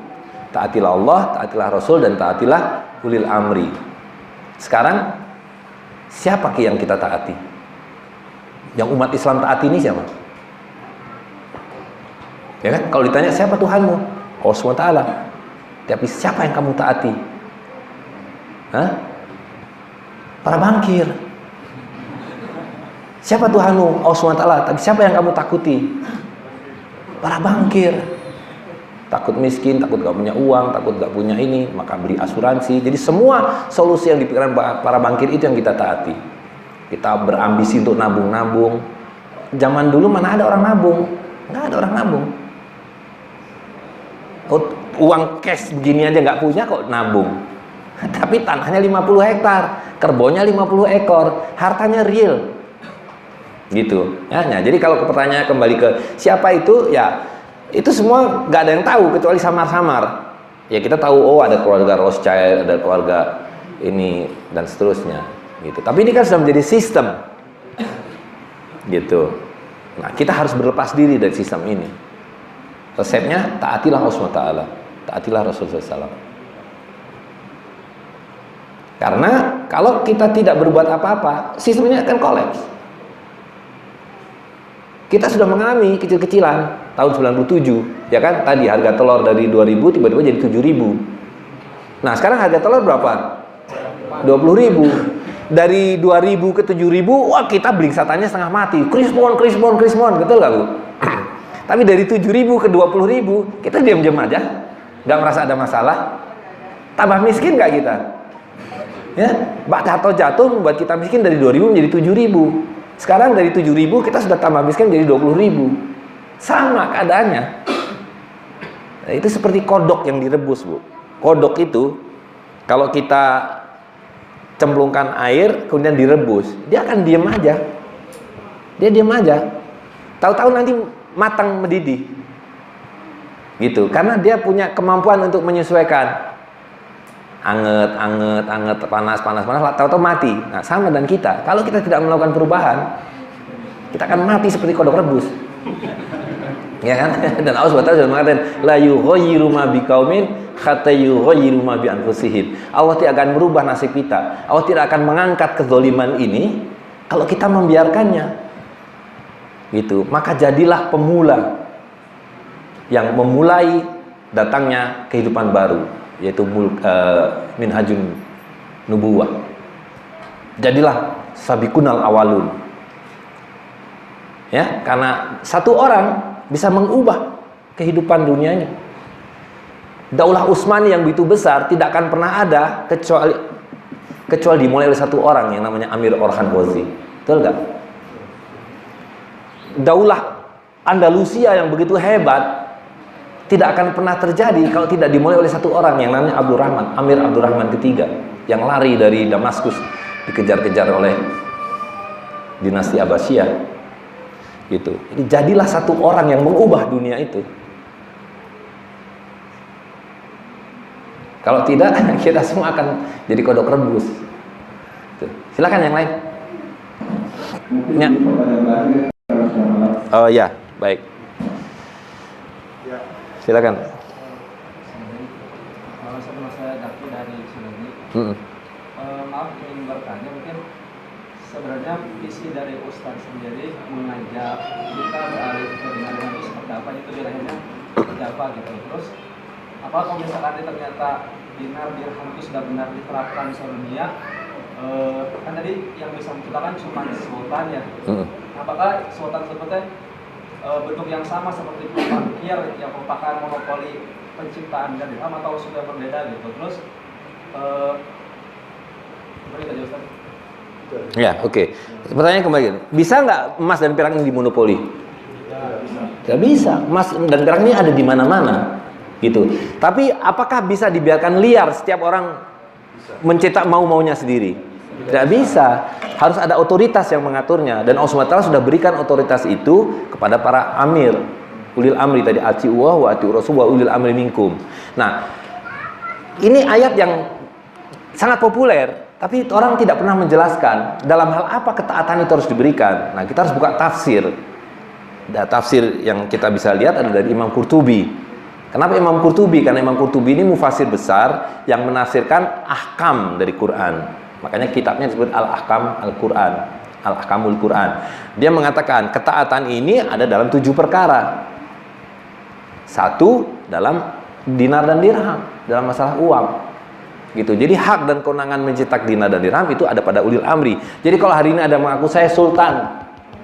Taatilah Allah, taatilah Rasul, dan taatilah ulil amri. Sekarang siapa yang kita taati? Yang umat Islam taati ini siapa? Ya kan? Kalau ditanya siapa Tuhanmu? Allah SWT. Tapi siapa yang kamu taati? Hah? Para bankir. Siapa Tuhanmu? Allah SWT. Tapi siapa yang kamu takuti? Para bankir. Takut miskin, takut gak punya uang, takut gak punya ini, maka beli asuransi. Jadi semua solusi yang dipikirkan para bankir itu yang kita taati. Kita berambisi untuk nabung-nabung. Zaman dulu mana ada orang nabung? Nggak ada orang nabung. Uang cash begini aja nggak punya kok nabung. Tapi tanahnya 50 hektar, kerbaunya 50 ekor, hartanya real. Gitu. Ya, nah, jadi kalau pertanyaan kembali ke siapa itu, ya itu semua nggak ada yang tahu kecuali samar-samar. Ya kita tahu, oh ada keluarga Rothschild, ada keluarga ini dan seterusnya. Gitu. Tapi ini kan sudah menjadi sistem. Gitu. Nah kita harus berlepas diri dari sistem ini. Resepnya taatilah Allah SWT, taatilah Rasulullah SAW. Karena kalau kita tidak berbuat apa-apa, sistem ini akan kolaps. Kita sudah mengalami kecil-kecilan tahun 97, ya kan? Tadi harga telur dari 2.000 tiba-tiba jadi 7.000. Nah, sekarang harga telur berapa? 20.000. Dari 2.000 ke 7.000, wah kita blingsatannya setengah mati. Krismon, betul nggak Bu? Tapi dari 7.000 ke 20.000, kita diam-diam aja, nggak merasa ada masalah. Tambah miskin nggak kita? Ya, jatuh membuat kita miskin dari 2.000 menjadi 7.000. Sekarang dari 7.000 kita sudah tambah miskin jadi 20.000. Sama keadaannya. Nah, itu seperti kodok yang direbus, Bu. Kodok itu kalau kita cemplungkan air kemudian direbus, dia akan diam aja. Dia diam aja. Tahu-tahu nanti matang mendidih. Gitu. Karena dia punya kemampuan untuk menyesuaikan. Anget, panas, tahu-tahu mati. Nah, sama dan kita. Kalau kita tidak melakukan perubahan, kita akan mati seperti kodok rebus. Ya kan? Dan Allah SWT sudah mengatakan, la yughayyiru ma biqaumin hatta yughayyiru ma bi anfusihim. Allah tidak akan merubah nasib kita. Allah tidak akan mengangkat kezaliman ini kalau kita membiarkannya. Gitu. Maka jadilah pemula yang memulai datangnya kehidupan baru, yaitu minhajun nubuwah. Jadilah sabiqunal awalun. Ya, karena satu orang bisa mengubah kehidupan dunianya. Daulah Utsmani yang begitu besar tidak akan pernah ada kecuali dimulai oleh satu orang yang namanya Amir Orhan Ghazi. Betul nggak? Daulah Andalusia yang begitu hebat tidak akan pernah terjadi kalau tidak dimulai oleh satu orang yang namanya Abdurrahman, Amir Abdurrahman III, yang lari dari Damaskus dikejar-kejar oleh dinasti Abbasiyah. Gitu. Jadi jadilah satu orang yang mengubah dunia itu. Kalau tidak, kita semua akan jadi kodok rebus. Tuh. Silakan yang lain. Ya. Oh ya, baik. Silakan. Sebelum saya Daki dari Cileunyi, maaf ingin bertanya, mungkin sebenarnya visi dari Ustadz sendiri mengajak kita beralih ke dunia itu seperti apa, itu wilayahnya seperti apa gitu. Terus apa kalau misalkan ternyata dinar dirham itu sudah benar diterapkan di seluruh dunia, kan tadi yang bisa menciptakan cuma sultan ya. Apakah sultan sebetulnya bentuk yang sama seperti bankir yang merupakan monopoli penciptaan dan dirham atau sudah berbeda gitu? Terus beri aja Ustaz. Ya, oke. Pertanyaan kembali, bisa nggak emas dan perak ini dimonopoli? Nggak bisa. Emas dan perak ini ada di mana-mana, gitu. Tapi apakah bisa dibiarkan liar setiap orang mencetak mau-maunya sendiri? Tidak bisa. Harus ada otoritas yang mengaturnya. Dan Allah SWT sudah berikan otoritas itu kepada para amir, ulil amri tadi, ati'uwah wa ati'ur rasul wa ulil amri minkum. Nah, ini ayat yang sangat populer. Tapi orang tidak pernah menjelaskan dalam hal apa ketaatan itu harus diberikan. Nah, kita harus buka tafsir. Dan tafsir yang kita bisa lihat ada dari Imam Qurtubi. Kenapa Imam Qurtubi? Karena Imam Qurtubi ini mufasir besar yang menafsirkan ahkam dari Quran. Makanya kitabnya disebut Al-Ahkam Al-Quran, Al-Ahkamul Quran. Dia mengatakan ketaatan ini ada dalam 7 perkara. 1 dalam dinar dan dirham, dalam masalah uang. Gitu. Jadi hak dan kewenangan mencetak dinar dan dirham itu ada pada ulil amri. Jadi kalau hari ini ada mengaku saya sultan,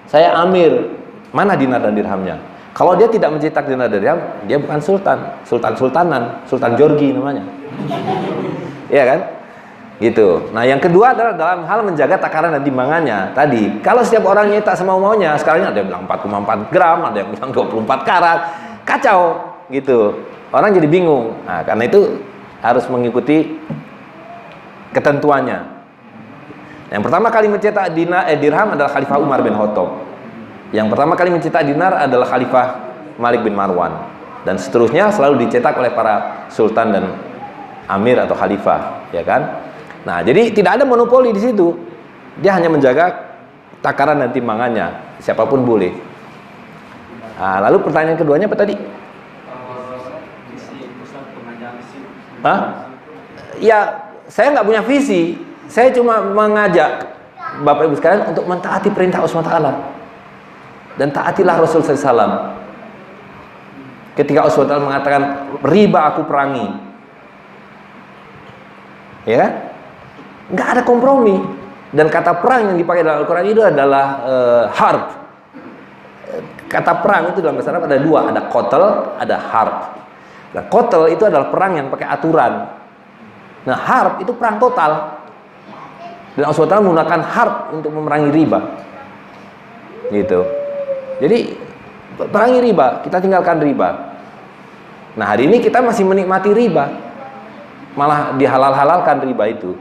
saya amir, mana dinar dan dirhamnya? Kalau dia tidak mencetak dinar dan dirham, dia bukan sultan, sultanan, Sultan Jorgi namanya. Iya kan? Gitu. Nah, yang kedua adalah dalam hal menjaga takaran dan timbangannya. Tadi, kalau setiap orang nyetak semau-maunya, sekarang ada yang bilang 4,4 gram, ada yang bilang 24 karat, kacau gitu. Orang jadi bingung. Nah, karena itu harus mengikuti ketentuannya. Yang pertama kali mencetak dirham adalah Khalifah Umar bin Khattab. Yang pertama kali mencetak dinar adalah Khalifah Malik bin Marwan. Dan seterusnya selalu dicetak oleh para sultan dan amir atau khalifah, ya kan? Nah, jadi tidak ada monopoli di situ. Dia hanya menjaga takaran dan timbangannya. Siapapun boleh. Nah, lalu pertanyaan keduanya apa tadi? Hah? Ya, saya nggak punya visi. Saya cuma mengajak Bapak Ibu sekalian untuk mentaati perintah Allah SWT. Dan taatilah Rasul SAW. Ketika Allah SWT mengatakan riba aku perangi, ya kan? Nggak ada kompromi. Dan kata perang yang dipakai dalam Al-Quran itu adalah harb. Kata perang itu dalam bahasa Arab ada 2, ada qatl, ada harb. Nah, qatl itu adalah perang yang pakai aturan. Nah, harb itu perang total. Dan Allah SWT menggunakan harb untuk memerangi riba. Gitu. Jadi perangi riba, kita tinggalkan riba. Nah, hari ini kita masih menikmati riba. Malah dihalal-halalkan riba itu.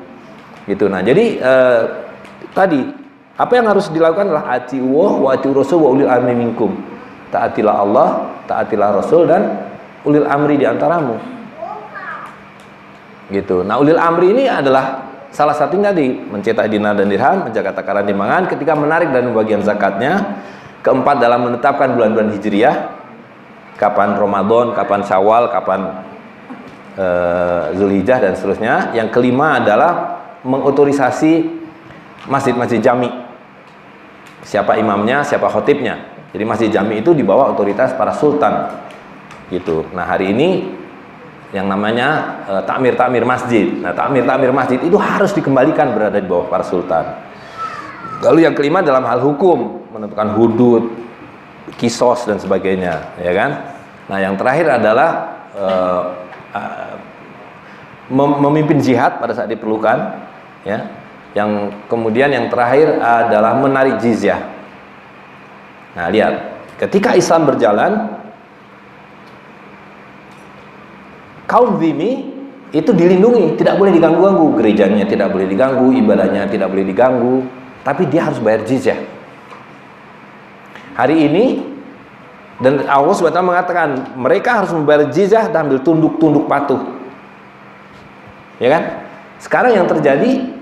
Gitu. Nah, jadi tadi apa yang harus dilakukan adalah ati'uwah wa ati'ur rasul wa ulil amri minkum. Taatilah Allah, taatilah Rasul dan ulil amri di antaramu. Gitu. Nah, ulil amri ini adalah salah satunya tadi mencetak dinar dan dirham, menjaga takaran timbangan ketika menarik dan pembagian zakatnya. Keempat dalam menetapkan bulan-bulan hijriyah, kapan Ramadan, kapan Syawal, kapan Zulhijjah dan seterusnya. Yang kelima adalah mengotorisasi masjid-masjid jami. Siapa imamnya, siapa khotibnya. Jadi masjid jami itu di bawah otoritas para sultan. Gitu. Nah, hari ini yang namanya takmir masjid. Nah, takmir masjid itu harus dikembalikan berada di bawah para sultan. Lalu yang kelima dalam hal hukum, menentukan hudud, kisos dan sebagainya, ya kan? Nah, yang terakhir adalah memimpin jihad pada saat diperlukan, ya. Yang kemudian yang terakhir adalah menarik jizyah. Nah, lihat, ketika Islam berjalan, kaum zimmi itu dilindungi, tidak boleh diganggu-ganggu, gerejanya tidak boleh diganggu, ibadahnya tidak boleh diganggu, tapi dia harus bayar jizyah. Hari ini dan Allah SWT mengatakan mereka harus membayar jizyah dan ambil tunduk patuh. Ya kan? Sekarang yang terjadi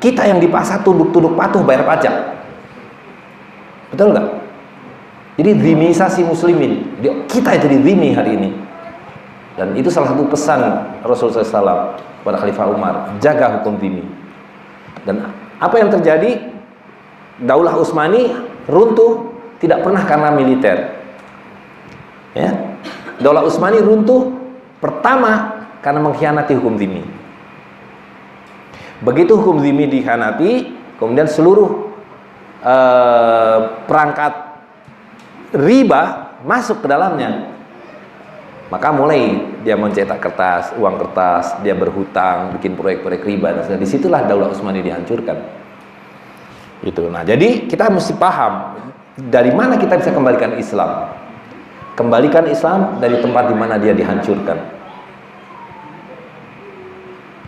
kita yang dipaksa tunduk patuh bayar pajak. Betul nggak? Jadi zimisasi muslimin. Kita itu dizimi hari ini. Dan itu salah satu pesan Rasulullah SAW kepada Khalifah Umar, jaga hukum zimi. Dan apa yang terjadi? Daulah Utsmani runtuh tidak pernah karena militer. Ya. Daulah Utsmani runtuh pertama karena mengkhianati hukum zimmi. Begitu hukum zimmi dikhianati, kemudian seluruh perangkat riba masuk ke dalamnya. Maka mulai dia mencetak kertas, uang kertas, dia berhutang, bikin proyek-proyek riba, dan disitulah Daulah Utsmani dihancurkan. Itu. Nah, jadi kita mesti paham dari mana kita bisa kembalikan Islam. Kembalikan Islam dari tempat di mana dia dihancurkan.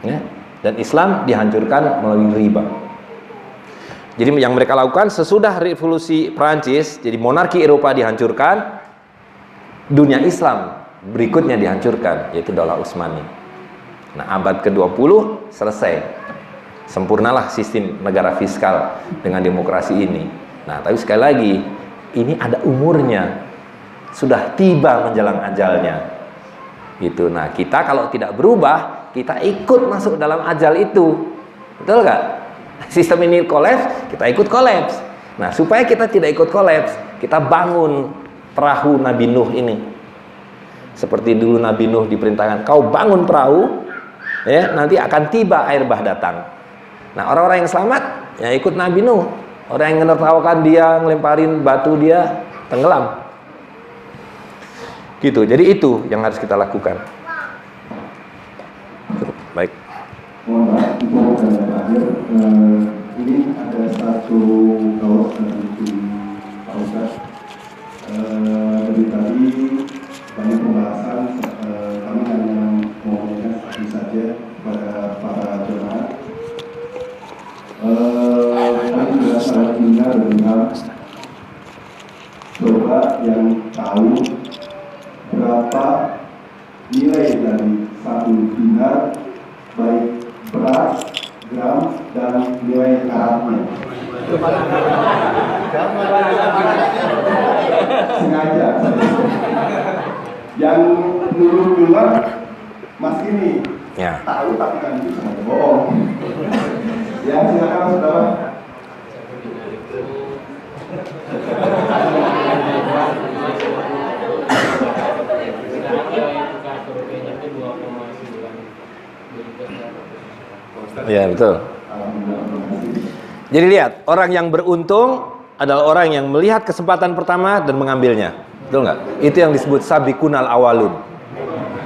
Ya. Dan Islam dihancurkan melalui riba. Jadi yang mereka lakukan sesudah revolusi Prancis, jadi monarki Eropa dihancurkan, dunia Islam berikutnya dihancurkan, yaitu Daulah Utsmani. Nah, abad ke-20 selesai. Sempurnalah sistem negara fiskal dengan demokrasi ini. Nah, tapi sekali lagi, ini ada umurnya. Sudah tiba menjelang ajalnya. Gitu. Nah, kita kalau tidak berubah, kita ikut masuk dalam ajal itu. Betul nggak? Sistem ini kolaps, kita ikut kolaps. Nah, supaya kita tidak ikut kolaps, kita bangun perahu Nabi Nuh ini. Seperti dulu Nabi Nuh diperintahkan, kau bangun perahu, ya, nanti akan tiba air bah datang. Nah, orang-orang yang selamat, ya ikut Nabi Nuh. Orang yang menertawakan dia, ngelemparin batu dia, tenggelam. Gitu, jadi itu yang harus kita lakukan. Baik. Mohon maaf, itu yang terakhir. Ini ada satu kaos dari Pak Ustaz. Dari tadi banyak pembahasan, kami hanya mau mengingat satu saja kepada para jemaah. Kami sudah sangat dengar coba yang tahu berapa nilai dari satu dinar, baik berat, gram, dan nilai karatnya. Sengaja. Yang dulu Mas ini Ya. tahu tapi kan itu sengaja bohong. Ya, silakan saudara. Ya, betul. Jadi lihat, orang yang beruntung adalah orang yang melihat kesempatan pertama dan mengambilnya. Betul nggak? Itu yang disebut sabiqunal awalun.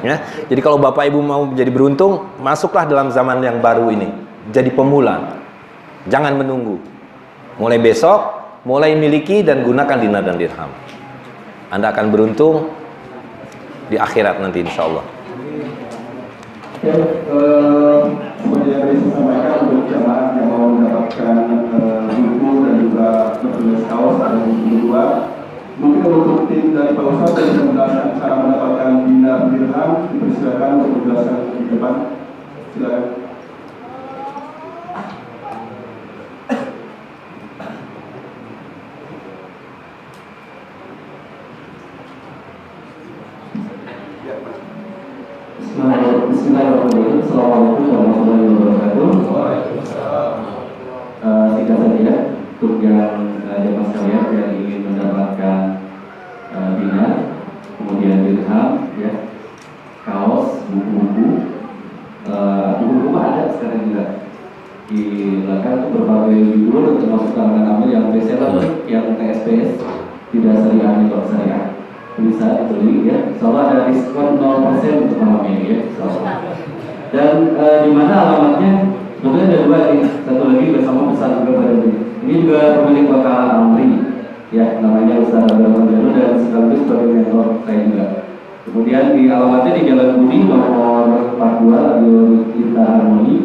Ya. Jadi kalau Bapak Ibu mau menjadi beruntung, masuklah dalam zaman yang baru ini. Jadi pemula. Jangan menunggu. Mulai besok, mulai miliki dan gunakan dinar dan dirham. Anda akan beruntung di akhirat nanti, insya Allah. Oke, seperti yang tadi saya sampaikan, untuk jemaah yang mau mendapatkan buku dan juga bertulis kaos atau buku kedua, mungkin untuk tim dari Pak Ustaz yang menjelaskan cara mendapatkan dinar dirham, dipersilakan untuk menjelaskan di depan. Silakan. Bismillahirrahmanirrahim. Assalamualaikum warahmatullahi wabarakatuh. Singkat saja untuk yang jemaah sekalian yang ingin mendapatkan dinar, kemudian dirham, ya, kaos, buku-buku, buku-buku ada sekarang juga di belakang itu berbagai judul, termasuk karangan ambil yang bestseller, yang TSPS, tidak syariah atau syariah. Bisa dibeli, ya. Soalnya ada diskon 0% untuk malam ini, ya. Dan di mana alamatnya? Sebetulnya ada dua nih. Satu lagi bersama Ustaz juga pada ini juga pemilik Bakalan Amri, ya, namanya Ustaz Abdul Janu dan sekaligus sebagai mentor saya juga. Kemudian di alamatnya di Jalan Budi nomor 42 Radio Cinta Harmoni.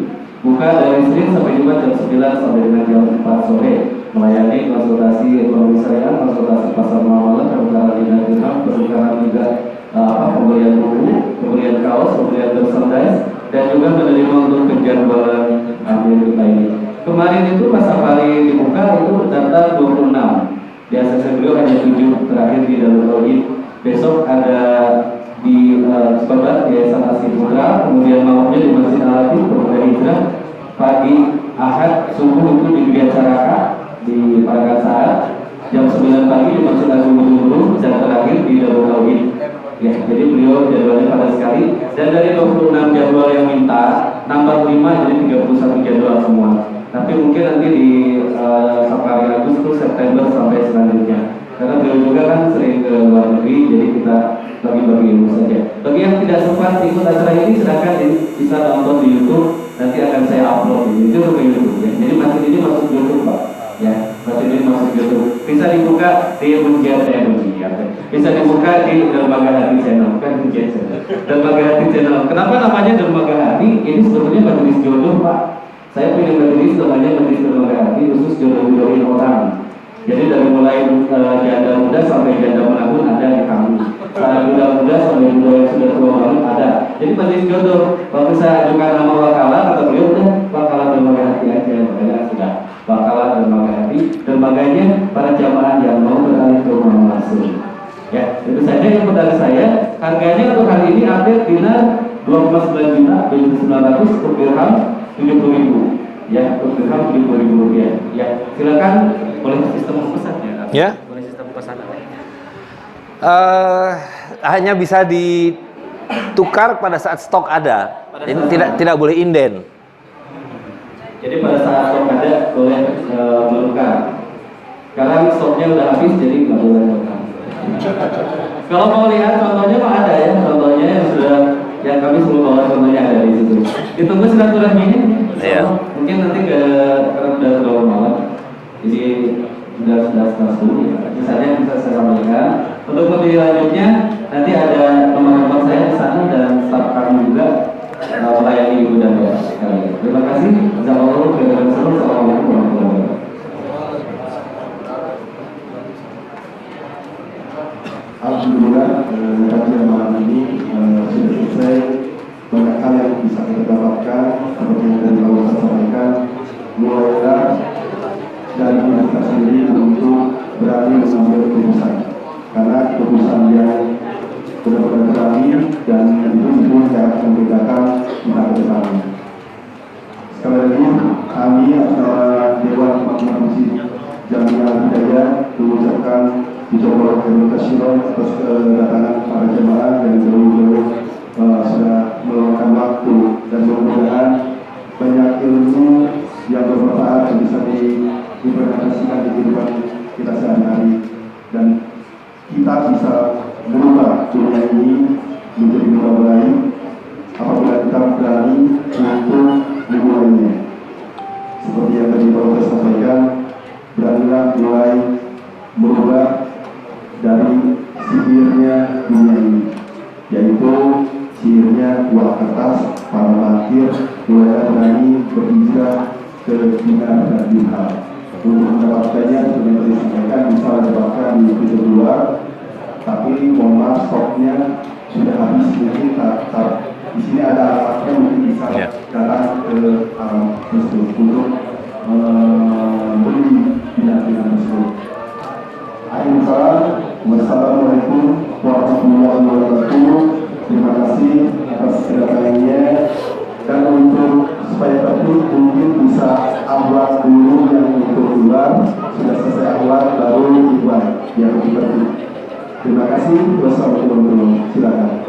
Buka dari Senin sampai Jumat jam 9 sampai dengan jam 4 sore. Melayani konsultasi ekonomi syariah, konsultasi pasar muamalah, pertukaran dinar dirham, pertukaran juga pembelian buku, pembelian kaos, pembelian merchandise, dan juga menerima untuk penjadwalan ambil kita ini. Kemarin itu masa paling dibuka itu data 26. Di ACC beliau hanya 7 terakhir di dalam login. Besok ada di Sekolah Yayasan Asih Putra, kemudian malamnya di Masjid Al-Atif, Pemuda Hijrah, pagi Ahad, subuh itu di Gereja Caraka di Parakan Saat, jam 9 pagi di Masjid Agung Bulu, dan terakhir di Darul Tauhid. Ya, jadi beliau jadwalnya pada sekali, dan dari 26 jam 5 jadi 31 jadwal semua. Tapi mungkin nanti di Safari Agustus, September sampai selanjutnya. Karena beliau juga kan sering ke luar negeri, jadi kita bagi-bagi ilmu saja. Bagi yang tidak sempat ikut acara ini, silakan bisa nonton di YouTube. Nanti akan saya upload itu ke YouTube ya. Jadi masjid ini masuk YouTube Pak. Ya, masjid ini masuk YouTube. Bisa dibuka di bisa dibuka di Dermaga Hati Channel, kan Dermaga Hati Channel. Kenapa namanya Dermaga Hati? Ini sebetulnya majelis jodoh Pak. Saya punya majelis namanya Majelis Dermaga Hati khusus jodoh-jodohin orang. Jadi dari mulai janda muda sampai janda menabung ada di kami. Para muda-muda sampai muda yang sudah tua banget ada. Jadi majelis jodoh. Waktu saya ajukan nama wakalah, kata beliau udah wakalah Dermaga Hati aja. Makanya sudah wakalah Dermaga Hati. Dermaganya para jamaah yang mau beralih ke rumah langsung. Ya, itu saja yang dari saya. Harganya untuk hari ini update dinar 2,9 juta, 900 untuk dirham 70.000. Ya, untuk dirham 70.000 rupiah. Ya, silakan. Boleh sistem pesan ya? Ya. Boleh sistem pesanan. Hanya bisa ditukar pada saat stok ada. Ini tidak boleh inden. Jadi pada saat stok ada boleh menukar. Sekarang stoknya udah habis, jadi nggak boleh menukar. Kalau mau lihat contohnya mah ada ya, contohnya yang sudah yang kami semua bawa contohnya ada di situ. Ditunggu silaturahminya. Iya. Mungkin nanti karena sudah terlalu malam. Jadi sudah dulu ya. Misalnya bisa saya sampaikan. Untuk lebih lanjutnya nanti ada teman-teman saya di sana dan staf kami juga melayani ibu dan bapak sekalian. Terima kasih. Assalamualaikum warahmatullahi wabarakatuh. Alhamdulillah, kajian malam ini sudah selesai. Banyak hal yang bisa kita dapatkan seperti yang tadi Pak Ustaz sampaikan. Mulailah dari kita sendiri untuk berani mengambil keputusan, karena keputusan yang benar-benar berani dan itu yang akan membedakan kita ke depan. Sekali lagi kami adalah Dewan Makmur Masjid Jamiah Hidayah mengucapkan dicoba terima kasih atas kedatangan para jemaah yang jauh-jauh sudah meluangkan waktu, dan mudah-mudahan banyak ilmu yang bermanfaat yang bisa diimplementasikan di kehidupan kita sehari-hari, dan kita bisa merubah dunia ini menjadi lebih baik apabila kita berani untuk memulainya. Seperti yang tadi Pak Ustaz sampaikan, beranilah mulai merubah dari sihirnya dunia ini, yaitu sihirnya uang kertas, para markir. Mulai berani berhijrah ke dinar dan dirham. Untuk mendapatkannya seperti yang tadi disampaikan bisa didapatkan di pintu luar, tapi mohon maaf stoknya sudah habis. Mungkin di sini ada alamatnya, mungkin bisa datang ke alamat tersebut untuk membeli dinar-dinar tersebut. Wassalamualaikum warahmatullahi wabarakatuh. Terima kasih atas kedatangannya, dan untuk supaya tertib mungkin bisa awal dulu yang untuk luar, sudah selesai awal baru dibuat biar lebih tertib. Terima kasih. Wassalamualaikum warahmatullahi wabarakatuh. Silakan.